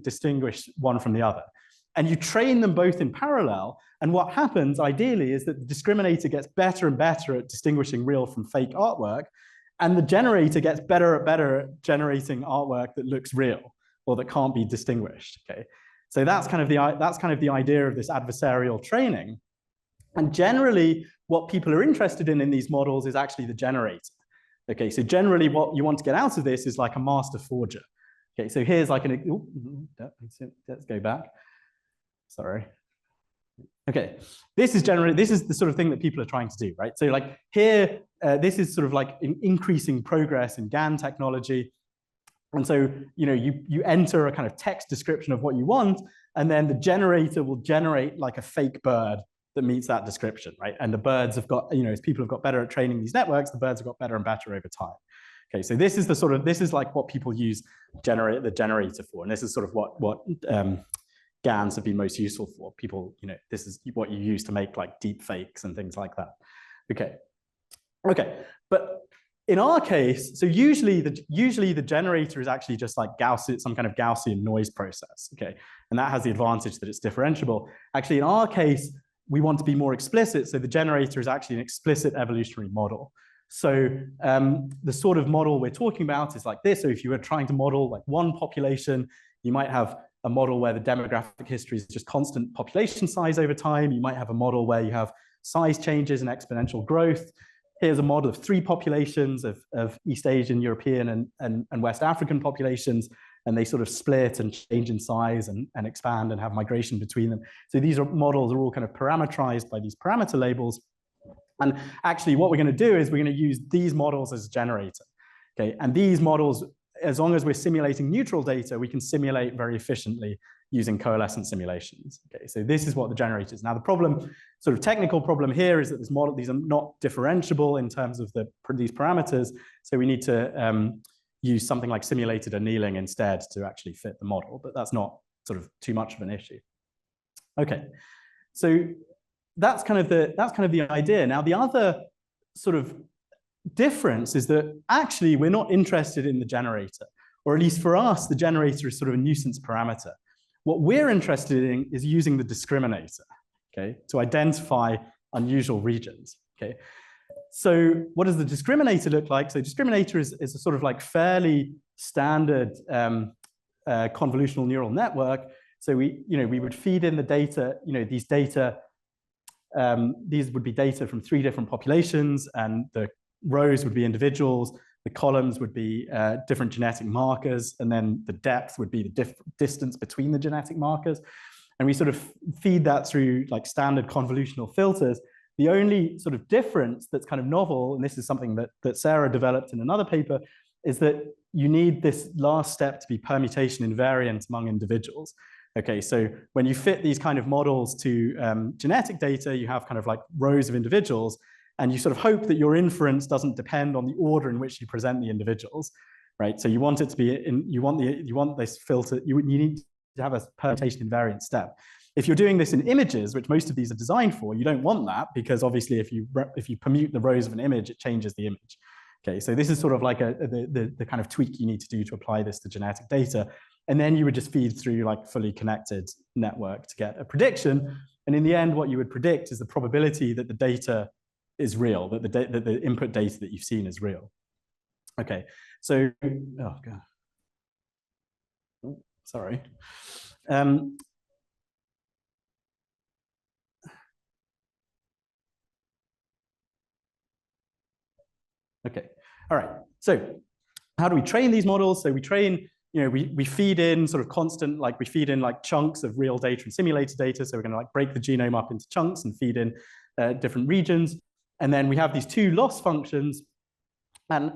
distinguish one from the other. and you train them both in parallel. And what happens ideally is that the discriminator gets better and better at distinguishing real from fake artwork, and the generator gets better at generating artwork that looks real or that can't be distinguished. Okay, so that's kind of the idea of this adversarial training. And generally, what people are interested in these models is actually the generator. Okay, so generally, what you want to get out of this is like a master forger. Okay, so here's like let's go back. Sorry. Okay, this is the sort of thing that people are trying to do, right? So like here, this is sort of like an increasing progress in GAN technology. And so, you enter a kind of text description of what you want, and then the generator will generate like a fake bird that meets that description, right? And the birds have got, as people have got better at training these networks, the birds have got better and better over time. Okay, so this is like what people use the generator for, and this is sort of what GANs have been most useful for. People, this is what you use to make like deep fakes and things like that. Okay, but in our case, so usually the generator is actually just like Gaussian, some kind of Gaussian noise process. Okay, and that has the advantage that it's differentiable. Actually, in our case, we want to be more explicit, so the generator is actually an explicit evolutionary model. So the sort of model we're talking about is like this. So if you were trying to model like one population, you might have a model where the demographic history is just constant population size over time. You might have a model where you have size changes and exponential growth. Here's a model of 3 populations of East Asian, European, and West African populations, and they sort of split and change in size and expand and have migration between them. So these models are all kind of parameterized by these parameter labels. And actually what we're going to do is we're going to use these models as a generator. Okay, and these models, as long as we're simulating neutral data, we can simulate very efficiently using coalescent simulations. Okay, so this is what the generator is. Now the problem, sort of technical problem here, is that these are not differentiable in terms of these parameters. So we need to use something like simulated annealing instead to actually fit the model, but that's not sort of too much of an issue. Okay, so that's kind of the idea. Now the other sort of difference is that actually we're not interested in the generator, or at least for us, the generator is sort of a nuisance parameter. What we're interested in is using the discriminator, okay, to identify unusual regions. Okay, so what does the discriminator look like? So discriminator is a sort of like fairly standard convolutional neural network. So we would feed in the data, these would be data from 3 different populations, and the rows would be individuals, the columns would be different genetic markers, and then the depth would be the distance between the genetic markers. And we sort of feed that through like standard convolutional filters. The only sort of difference that's kind of novel, and this is something that Sarah developed in another paper, is that you need this last step to be permutation invariant among individuals. Okay, so when you fit these kind of models to genetic data, you have kind of like rows of individuals, and you sort of hope that your inference doesn't depend on the order in which you present the individuals, right? So you want it to be you want this filter, you need to have a permutation invariant step. If you're doing this in images, which most of these are designed for, you don't want that, because obviously if you permute the rows of an image, it changes the image. Okay, so this is sort of like the kind of tweak you need to do to apply this to genetic data. And then you would just feed through like fully connected network to get a prediction. And in the end, what you would predict is the probability that the data is real, that the input data that you've seen is real. Okay, so, oh God. Oh, sorry. Okay, all right. So how do we train these models? So we train, we feed in sort of constant, like we feed in like chunks of real data and simulated data. So we're gonna like break the genome up into chunks and feed in different regions. And then we have these 2 loss functions. And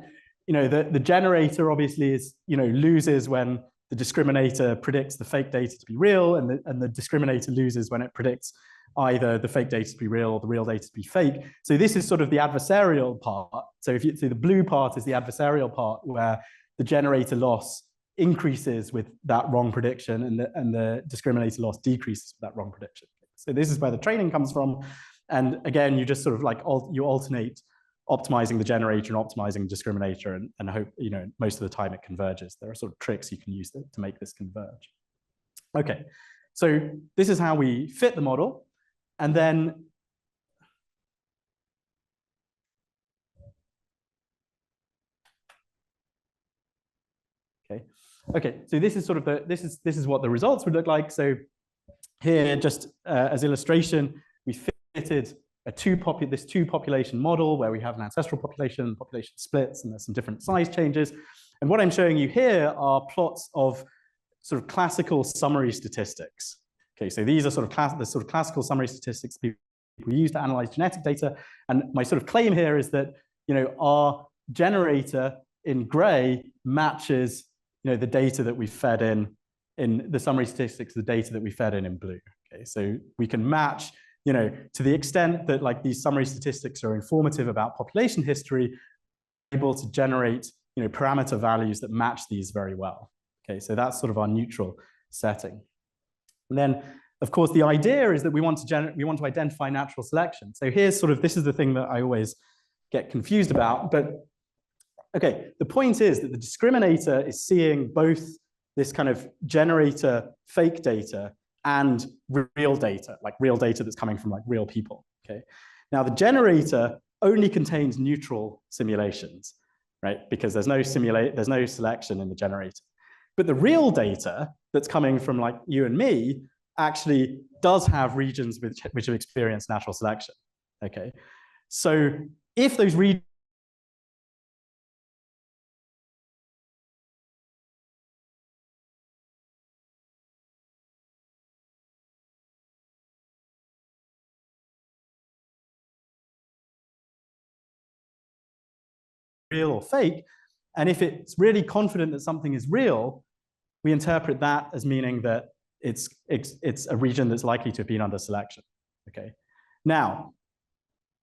the generator obviously is, loses when the discriminator predicts the fake data to be real, and the discriminator loses when it predicts either the fake data to be real or the real data to be fake. So this is sort of the adversarial part. So if you see the blue part is the adversarial part, where the generator loss increases with that wrong prediction, and the discriminator loss decreases with that wrong prediction. So this is where the training comes from. And again, you just sort of like you alternate optimizing the generator and optimizing the discriminator, and hope, most of the time it converges. There are sort of tricks you can use to make this converge. Okay, So this is how we fit the model. And then okay, so this is sort of this is what the results would look like. So here, just as illustration, we fitted this two population model where we have an ancestral population, population splits, and there's some different size changes. And what I'm showing you here are plots of sort of classical summary statistics. Okay, so these are sort of the sort of classical summary statistics people use to analyze genetic data. And my sort of claim here is that, you know, our generator in gray matches, you know, the data that we fed in the summary statistics, the data that we fed in blue. Okay, so we can match, you know, to the extent that like these summary statistics are informative about population history, able to generate, you know, parameter values that match these very well. Okay, so that's sort of our neutral setting. And then, of course, the idea is that we want to identify natural selection. So here's sort of, this is the thing that I always get confused about. But okay, the point is that the discriminator is seeing both this kind of generator fake data and real data, like real data that's coming from like real people. Okay, now the generator only contains neutral simulations, right? Because there's no selection in the generator. But the real data that's coming from like you and me actually does have regions which have experienced natural selection. Okay, so if those regions real or fake, and if it's really confident that something is real, we interpret that as meaning that it's a region that's likely to have been under selection. Okay. Now,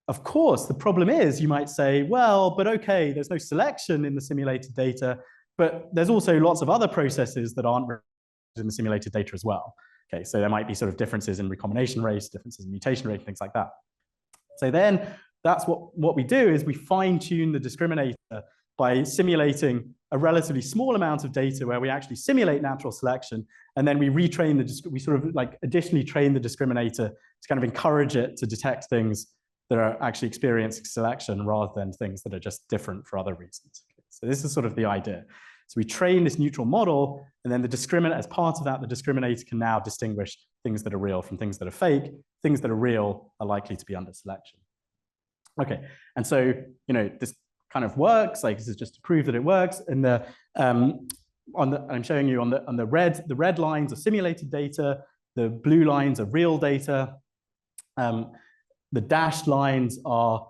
of course, the problem is you might say, well, but okay, there's no selection in the simulated data, but there's also lots of other processes that aren't in the simulated data as well. Okay, so there might be sort of differences in recombination rates, differences in mutation rate, things like that. So then that's what we do is we fine tune the discriminator by simulating a relatively small amount of data where we actually simulate natural selection, and then we retrain we sort of like additionally train the discriminator to kind of encourage it to detect things that are actually experiencing selection rather than things that are just different for other reasons. Okay, so this is sort of the idea. So we train this neutral model, and then the discriminator, as part of that, the discriminator can now distinguish things that are real from things that are fake. Things that are real are likely to be under selection. Okay, and so, you know, this kind of works. Like, this is just to prove that it works. And I'm showing you on the red lines are simulated data, the blue lines are real data. The dashed lines are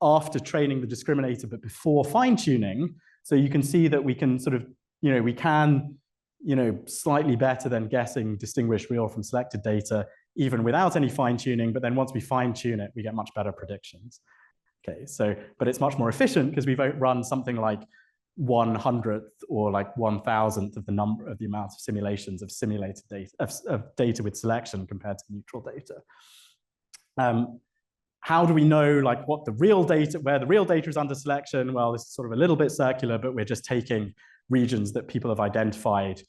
after training the discriminator, but before fine-tuning. So you can see that we can sort of, you know, we can, you know, slightly better than guessing distinguish real from selected data, even without any fine-tuning. But then once we fine-tune it, we get much better predictions. Okay, so, but it's much more efficient because we've run something like 1/100th or like 1,000th of the amount of simulations of simulated data, of data with selection compared to neutral data. How do we know like what the real data, where the real data is under selection? Well, this is sort of a little bit circular, but we're just taking regions that people have identified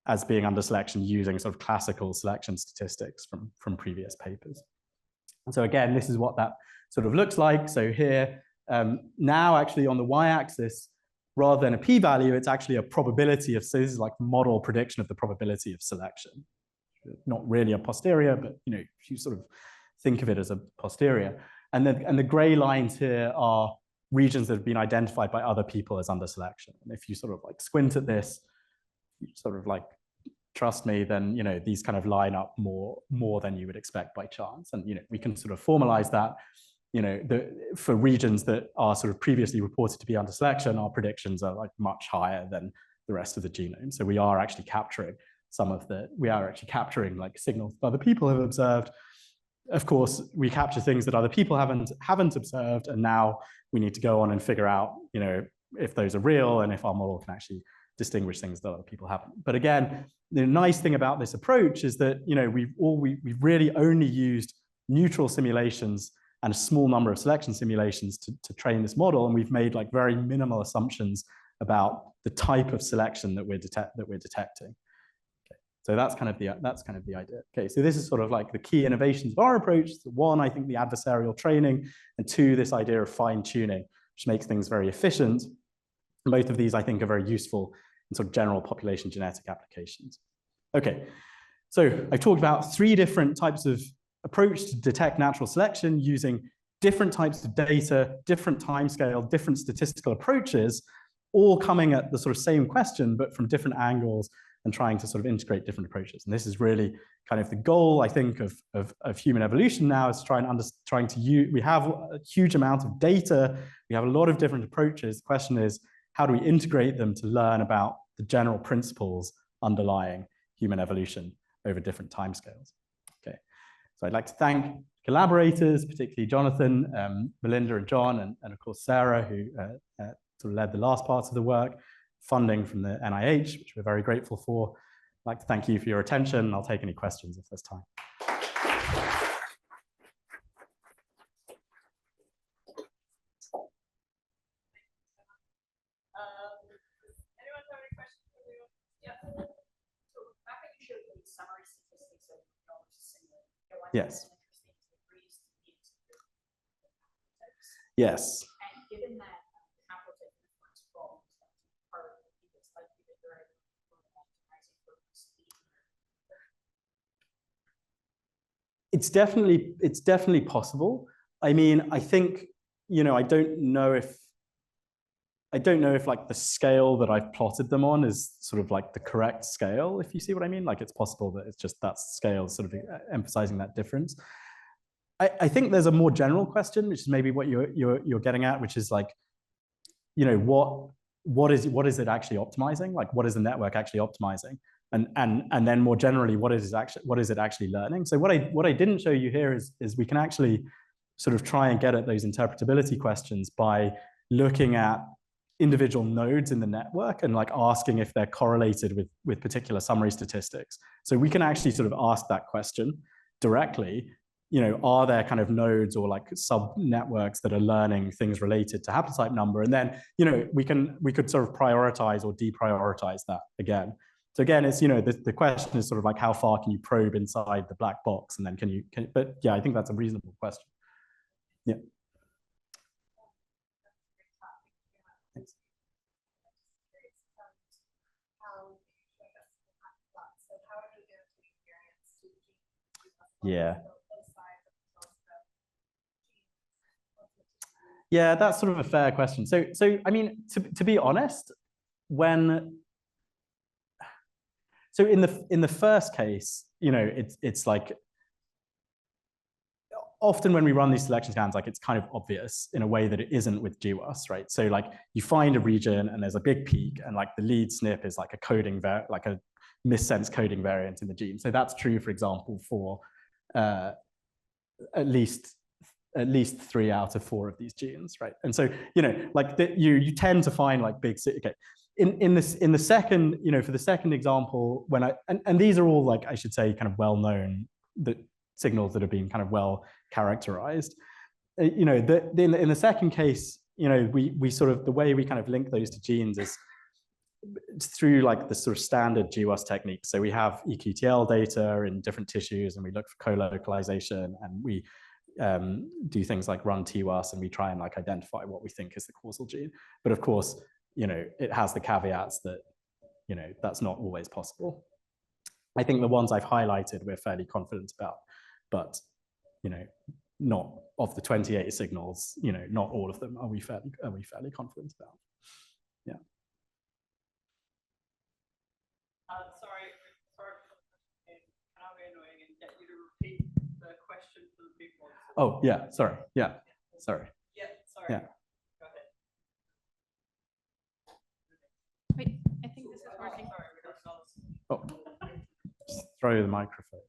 as being under selection using sort of classical selection statistics from previous papers. And so again, this is what that sort of looks like. So here, now actually on the y-axis, rather than a p-value, it's actually a probability of, so this is like model prediction of the probability of selection. Not really a posterior, but you know, if you sort of think of it as a posterior. And the gray lines here are regions that have been identified by other people as under selection. And if you sort of like squint at this, you sort of like, trust me, then, you know, these kind of line up more than you would expect by chance. And, you know, we can sort of formalize that, you know, for regions that are sort of previously reported to be under selection, our predictions are like much higher than the rest of the genome. So we are actually capturing like signals that other people have observed. Of course, we capture things that other people haven't observed, and now we need to go on and figure out, you know, if those are real and if our model can actually distinguish things that other people haven't. But again, the nice thing about this approach is that, you know, we've really only used neutral simulations and a small number of selection simulations to train this model, and we've made like very minimal assumptions about the type of selection that we're detecting. Okay. So that's kind of the idea. Okay, so this is sort of like the key innovations of our approach. So one, I think the adversarial training, and two, this idea of fine tuning, which makes things very efficient. And both of these, I think, are very useful in sort of general population genetic applications. Okay, so I've talked about 3 different types of approach to detect natural selection using different types of data, different timescale, different statistical approaches, all coming at the sort of same question, but from different angles and trying to sort of integrate different approaches. And this is really kind of the goal, I think, of human evolution now, is trying to use, we have a huge amount of data, we have a lot of different approaches. The question is, how do we integrate them to learn about the general principles underlying human evolution over different timescales? Okay, so I'd like to thank collaborators, particularly Jonathan, Melinda and John, and of course Sarah, who sort of led the last parts of the work, funding from the NIH, which we're very grateful for. I'd like to thank you for your attention. I'll take any questions if there's time. Anyone have any questions for you? Yeah. So back when you showed the summary statistics of genomes, Yes. Yes. And given that haplogenic difference from part of it's likely that you're optimizing for speed. It's definitely possible. I mean, I think, you know, I don't know if like the scale that I've plotted them on is sort of like the correct scale, if you see what I mean. Like, it's possible that it's just that scale sort of emphasizing that difference. I think there's a more general question, which is maybe what you're getting at, which is like, you know, what is it actually optimizing? Like, what is the network actually optimizing? And then more generally, what is it actually learning? So what I didn't show you here is we can actually sort of try and get at those interpretability questions by looking at individual nodes in the network and like asking if they're correlated with particular summary statistics. So we can actually sort of ask that question directly. You know, are there kind of nodes or like sub networks that are learning things related to haplotype number? And then, you know, we could sort of prioritize or deprioritize that again. So again, it's, you know, the question is sort of like, how far can you probe inside the black box? And then but yeah, I think that's a reasonable question. Yeah. Thanks. Yeah. Yeah, that's sort of a fair question. So I mean, to be honest, in the first case, you know, it's like often when we run these selection scans, like it's kind of obvious in a way that it isn't with GWAS, right? So like you find a region and there's a big peak, and like the lead SNP is like a missense coding variant in the gene. So that's true, for example, for at least 3 out of 4 of these genes, right? And so, you know, like you tend to find like big, okay. In the second, you know, for the second example, and these are all like, I should say, kind of well-known signals that have been kind of well characterized. You know, in the second case, you know, we sort of, the way we kind of link those to genes is through like the sort of standard GWAS techniques. So we have eQTL data in different tissues, and we look for co-localization, and we do things like run TWAS, and we try and like identify what we think is the causal gene. But of course, you know, it has the caveats that, you know, that's not always possible. I think the ones I've highlighted, we're fairly confident about, but, you know, not of the 28 signals, you know, not all of them are we fairly confident about. Yeah. Sorry for the question. Can I be annoying and get you to repeat the question for the big ones? Oh, yeah, sorry. Yeah, sorry. Yeah, sorry. Yeah. Go ahead. Wait, I think this is working. Sorry, we got another. Oh, just throw the microphone.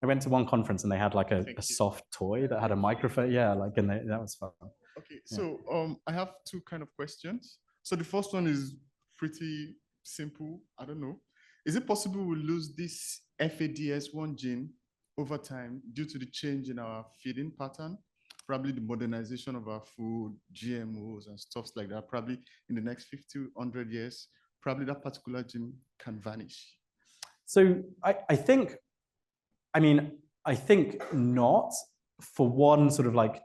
I went to one conference and they had like a soft toy that had a microphone. Yeah, like, and that was fun. Okay, so I have 2 kind of questions. So the first one is pretty simple. I don't know. Is it possible we lose this FADS1 gene over time due to the change in our feeding pattern? Probably the modernization of our food, GMOs and stuff like that, probably in the next 50 to 100 years, probably that particular gene can vanish? So I think, I mean, I think not, for one sort of like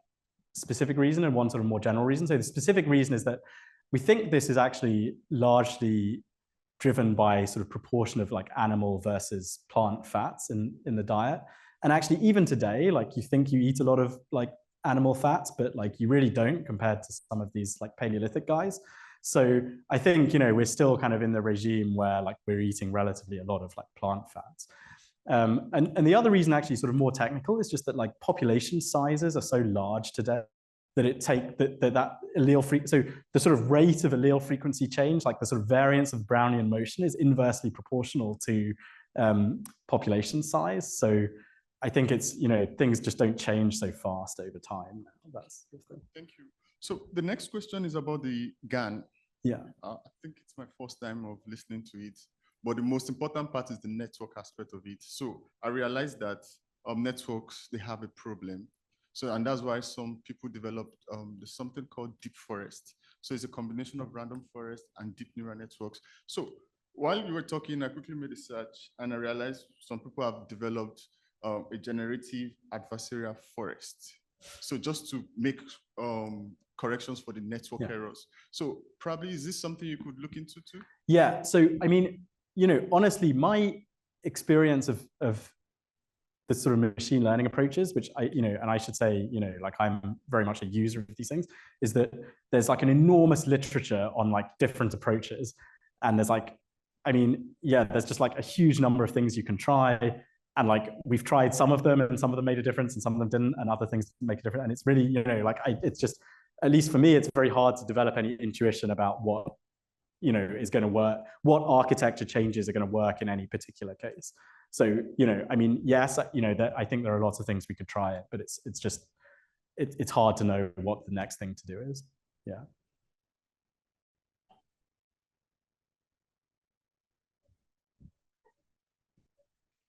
specific reason and one sort of more general reason. So the specific reason is that we think this is actually largely driven by sort of proportion of like animal versus plant fats in the diet. And actually even today, like you think you eat a lot of like animal fats, but like you really don't compared to some of these like Paleolithic guys. So I think, you know, we're still kind of in the regime where like we're eating relatively a lot of like plant fats. And the other reason, actually sort of more technical, is just that like population sizes are so large today that it take that allele so the sort of rate of allele frequency change, like the sort of variance of Brownian motion, is inversely proportional to population size. So I think it's, you know, things just don't change so fast over time. That's the thing. Thank you. So the next question is about the GAN. Yeah. I think it's my first time of listening to it, but the most important part is the network aspect of it. So I realized that networks, they have a problem. So, and that's why some people developed there's something called deep forest. So it's a combination of random forest and deep neural networks. So while you were talking, I quickly made a search and I realized some people have developed a generative adversarial forest. So just to make corrections for the network errors. So probably, is this something you could look into too? Yeah, so I mean, you know, honestly, my experience of the sort of machine learning approaches, which I, you know, and I should say, you know, like I'm very much a user of these things, is that there's like an enormous literature on like different approaches. And there's like, I mean, yeah, there's just like a huge number of things you can try. And like, we've tried some of them and some of them made a difference and some of them didn't, and other things make a difference. And it's really, you know, like it's just, at least for me, it's very hard to develop any intuition about what, you know, is going to work, what architecture changes are going to work in any particular case. So, you know, I mean, yes, you know, that I think there are lots of things we could try it, but it's just, it's hard to know what the next thing to do is. Yeah.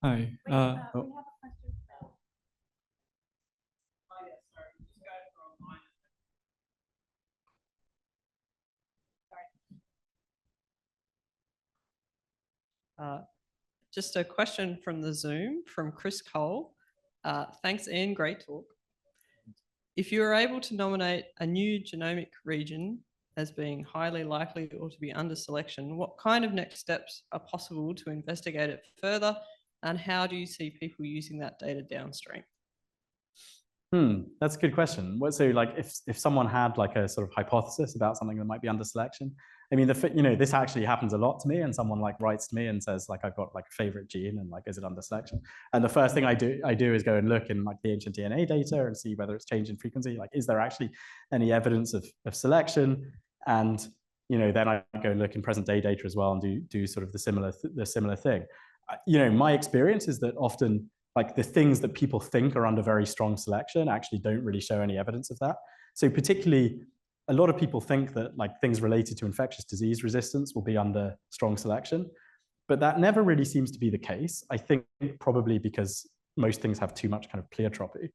Hi. We have a question. Just a question from the Zoom from Chris Cole. Thanks, Ian. Great talk. If you were able to nominate a new genomic region as being highly likely or to be under selection, what kind of next steps are possible to investigate it further, and how do you see people using that data downstream? That's a good question. So like if someone had like a sort of hypothesis about something that might be under selection, I mean, you know, this actually happens a lot to me, and someone like writes to me and says like, I've got like a favorite gene and like, is it under selection? And the first thing I do is go and look in like the ancient DNA data and see whether it's changed in frequency. Like, is there actually any evidence of selection? And, you know, then I go and look in present day data as well and do sort of the similar thing. You know, my experience is that often like the things that people think are under very strong selection actually don't really show any evidence of that. So particularly, a lot of people think that like things related to infectious disease resistance will be under strong selection, but that never really seems to be the case. I think probably because most things have too much kind of pleiotropy.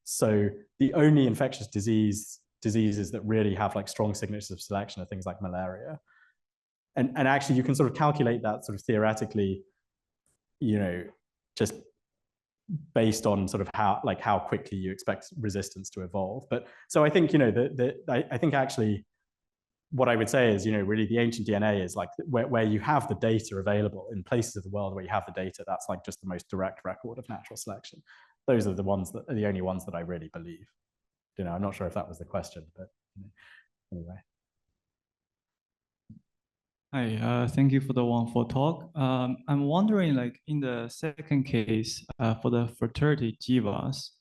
So the only infectious diseases that really have like strong signatures of selection are things like malaria. And actually you can sort of calculate that sort of theoretically, you know, just based on sort of how quickly you expect resistance to evolve. But so I think, you know, I think actually what I would say is, you know, really the ancient DNA is like where you have the data available in places of the world where you have the data, that's like just the most direct record of natural selection. Those are the ones that are the only ones that I really believe. You know, I'm not sure if that was the question, but anyway. Hi, thank you for the wonderful talk. I'm wondering, like in the second case, for the fertility GWAS,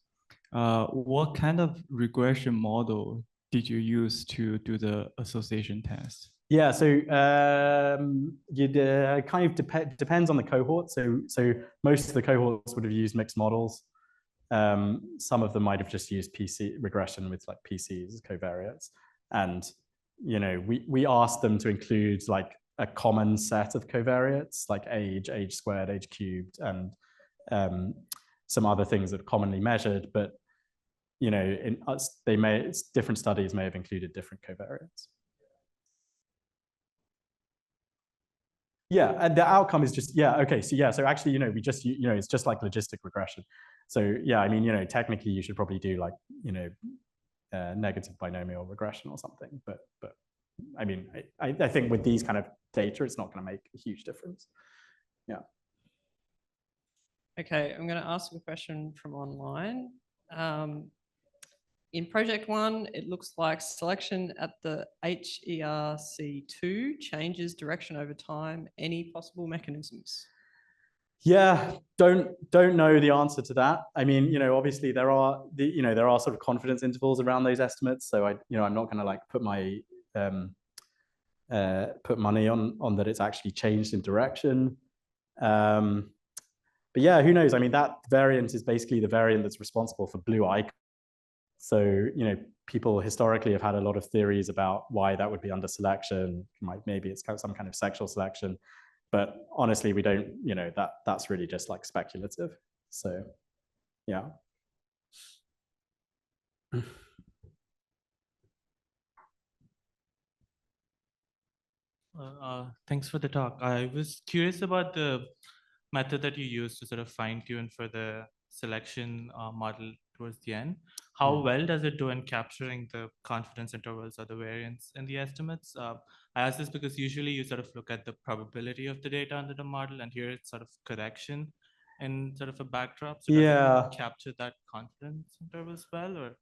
what kind of regression model did you use to do the association test? Yeah, so kind of depends on the cohort. So most of the cohorts would have used mixed models. Some of them might have just used PC regression with like PCs as covariates. And, you know, we asked them to include like a common set of covariates, like age squared, age cubed, and some other things that are commonly measured. But, you know, different studies may have included different covariates. Yeah, and the outcome is just, yeah, okay, so yeah, so actually, we just, it's just like logistic regression. So yeah, I mean, technically you should probably do like, negative binomial regression or something, but I mean, I think with these kind of data, it's not going to make a huge difference. Yeah. Okay, I'm going to ask a question from online. In project 1, it looks like selection at the HERC2 changes direction over time. Any possible mechanisms? Yeah, don't know the answer to that. I mean, obviously there are there are sort of confidence intervals around those estimates. So I'm not going to like put my put money on that it's actually changed in direction. But yeah, who knows? I mean, that variant is basically the variant that's responsible for blue eye. So, people historically have had a lot of theories about why that would be under selection. Maybe it's some kind of sexual selection, but honestly, we don't, that's really just like speculative. So, yeah. Thanks for the talk. I was curious about the method that you use to sort of fine tune for the selection model towards the end. How well does it do in capturing the confidence intervals or the variance in the estimates? I ask this because usually you sort of look at the probability of the data under the model, and here it's sort of correction in sort of a backdrop. So does it capture that confidence intervals well, or?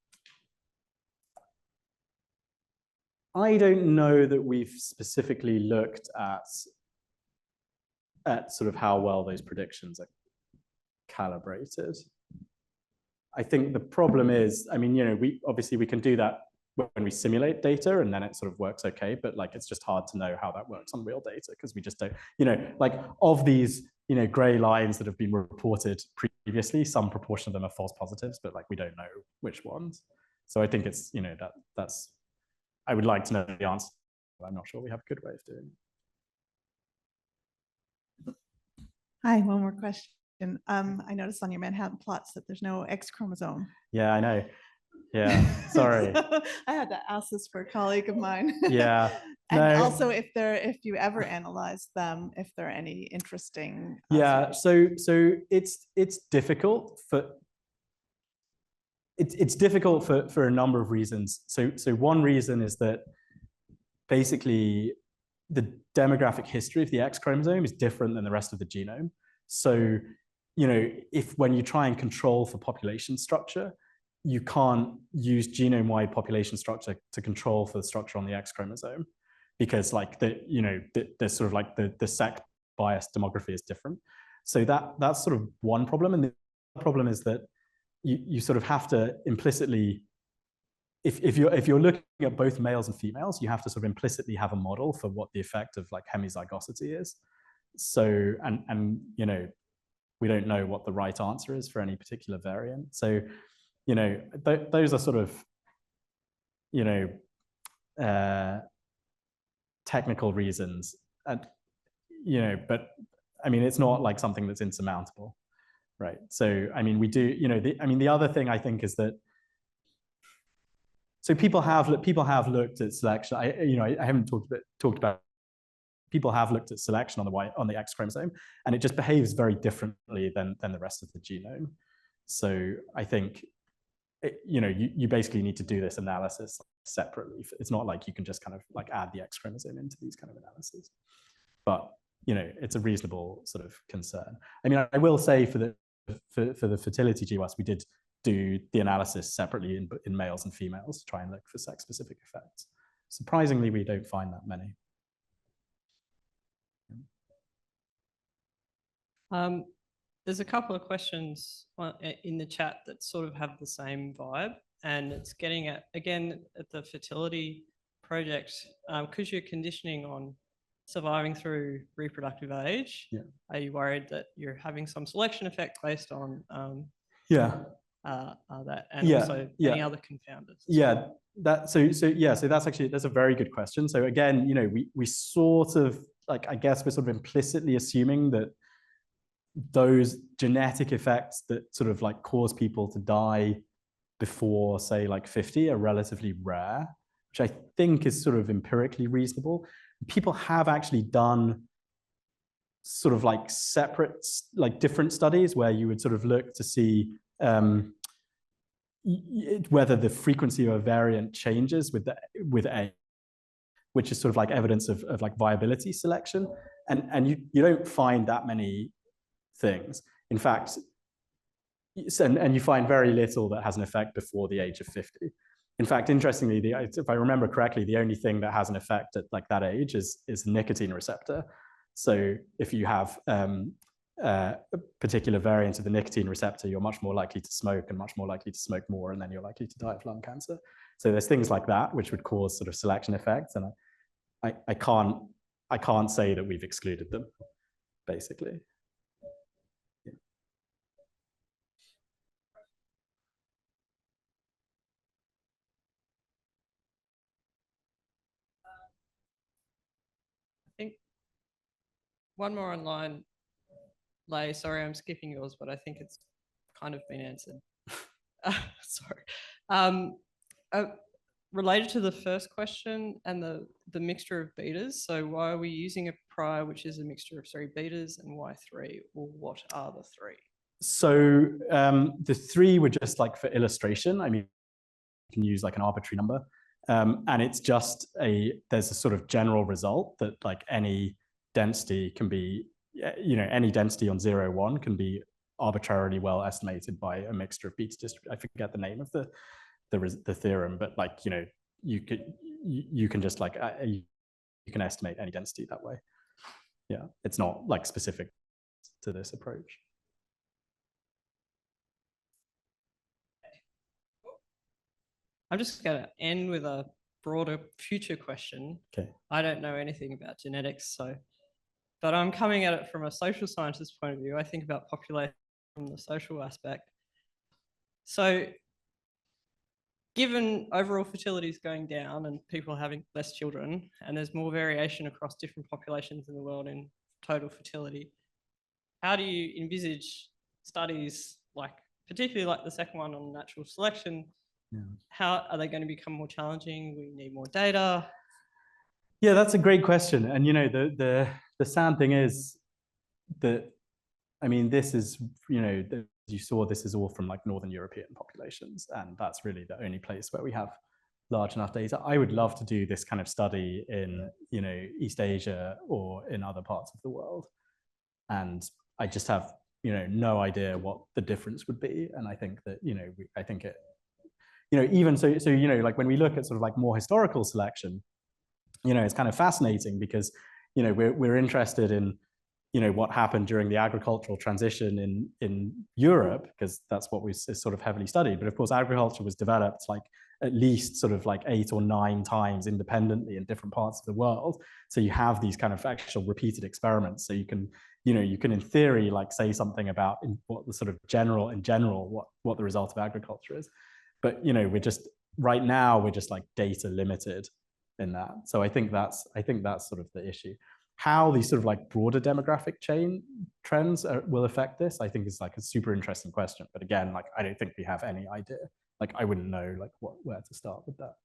I don't know that we've specifically looked at sort of how well those predictions are calibrated. I think the problem is, I mean, we can do that when we simulate data, and then it sort of works okay, but like it's just hard to know how that works on real data because we just don't, like of these, gray lines that have been reported previously, some proportion of them are false positives, but like we don't know which ones. So I think it's, that's, I would like to know the answer, but I'm not sure we have a good way of doing it. Hi, one more question. I noticed on your Manhattan plots that there's no X chromosome. Yeah, I know. Yeah, sorry. So I had to ask this for a colleague of mine. Yeah. And also if you ever analyze them, if there are any interesting. Yeah, so it's difficult it's difficult for a number of reasons. So one reason is that basically the demographic history of the X chromosome is different than the rest of the genome. So, when you try and control for population structure, you can't use genome-wide population structure to control for the structure on the X chromosome, because like there's sort of like the sex bias demography is different. So that's sort of one problem. And the other problem is that you sort of have to implicitly, if you're looking at both males and females, you have to sort of implicitly have a model for what the effect of like hemizygosity is. So, and we don't know what the right answer is for any particular variant. So, those are sort of, technical reasons, and, but I mean, it's not like something that's insurmountable, right? So, I mean, we do, the other thing I think is that, so people have looked at selection. I haven't talked about. People have looked at selection on the X chromosome, and it just behaves very differently than the rest of the genome. So I think, you basically need to do this analysis separately. It's not like you can just kind of like add the X chromosome into these kind of analyses. But it's a reasonable sort of concern. I mean, I will say for the fertility GWAS, we did do the analysis separately in males and females to try and look for sex-specific effects. Surprisingly, we don't find that many. There's a couple of questions in the chat that sort of have the same vibe, and it's getting at, again, at the fertility project, because you're conditioning on surviving through reproductive age. Yeah. Are you worried that you're having some selection effect based on that, and also any other confounders? Yeah, so that's a very good question. So again, we sort of like, I guess we're sort of implicitly assuming that those genetic effects that sort of like cause people to die before, say, like 50 are relatively rare, which I think is sort of empirically reasonable. People have actually done sort of like separate, like different studies where you would sort of look to see whether the frequency of a variant changes with A, which is sort of like evidence of like viability selection. And you don't find that many things. In fact, and you find very little that has an effect before the age of 50. In fact, interestingly, if I remember correctly, the only thing that has an effect at like that age is a nicotine receptor. So if you have a particular variant of the nicotine receptor, you're much more likely to smoke and much more likely to smoke more, and then you're likely to die of lung cancer. So there's things like that which would cause sort of selection effects, and I can't say that we've excluded them, basically. I think one more online, Lay, sorry, I'm skipping yours, but I think it's kind of been answered. Sorry. Related to the first question and the mixture of betas, so why are we using a prior which is a mixture of 3 betas, and why 3? Or what are the 3? So the 3 were just like for illustration. I mean, you can use like an arbitrary number. And it's just there's a sort of general result that like any density can be, any density on 0, 1 can be arbitrarily well estimated by a mixture of beta distributions. I forget the name of the theorem, but like, you can just like, you can estimate any density that way. Yeah, it's not like specific to this approach. I'm just going to end with a broader future question. Okay. I don't know anything about genetics, but I'm coming at it from a social scientist point of view. I think about population from the social aspect. So given overall fertility is going down and people having less children, and there's more variation across different populations in the world in total fertility, how do you envisage studies like, particularly like the second one on natural selection, how are they going to become more challenging? We need more data. Yeah, that's a great question. And the sad thing is that, I mean, this is, as you saw, this is all from like Northern European populations, and that's really the only place where we have large enough data. I would love to do this kind of study in, East Asia or in other parts of the world. And I just have, no idea what the difference would be. And I think that, I think it, even so, like when we look at sort of like more historical selection, it's kind of fascinating because, we're interested in, what happened during the agricultural transition in Europe, because that's what we sort of heavily studied. But of course, agriculture was developed like at least sort of like 8 or 9 times independently in different parts of the world. So you have these kind of actual repeated experiments. So you can, you can in theory like say something about what the sort of in general, what the result of agriculture is. But we're just right now we're just like data limited in that. So I think that's sort of the issue. How these sort of like broader demographic trends will affect this, I think is like a super interesting question. But again, like I don't think we have any idea. Like I wouldn't know like where to start with that.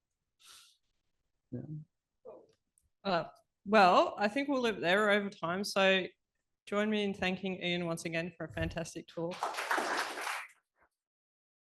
Yeah. Well, I think we'll leave it there over time. So join me in thanking Iain once again for a fantastic talk.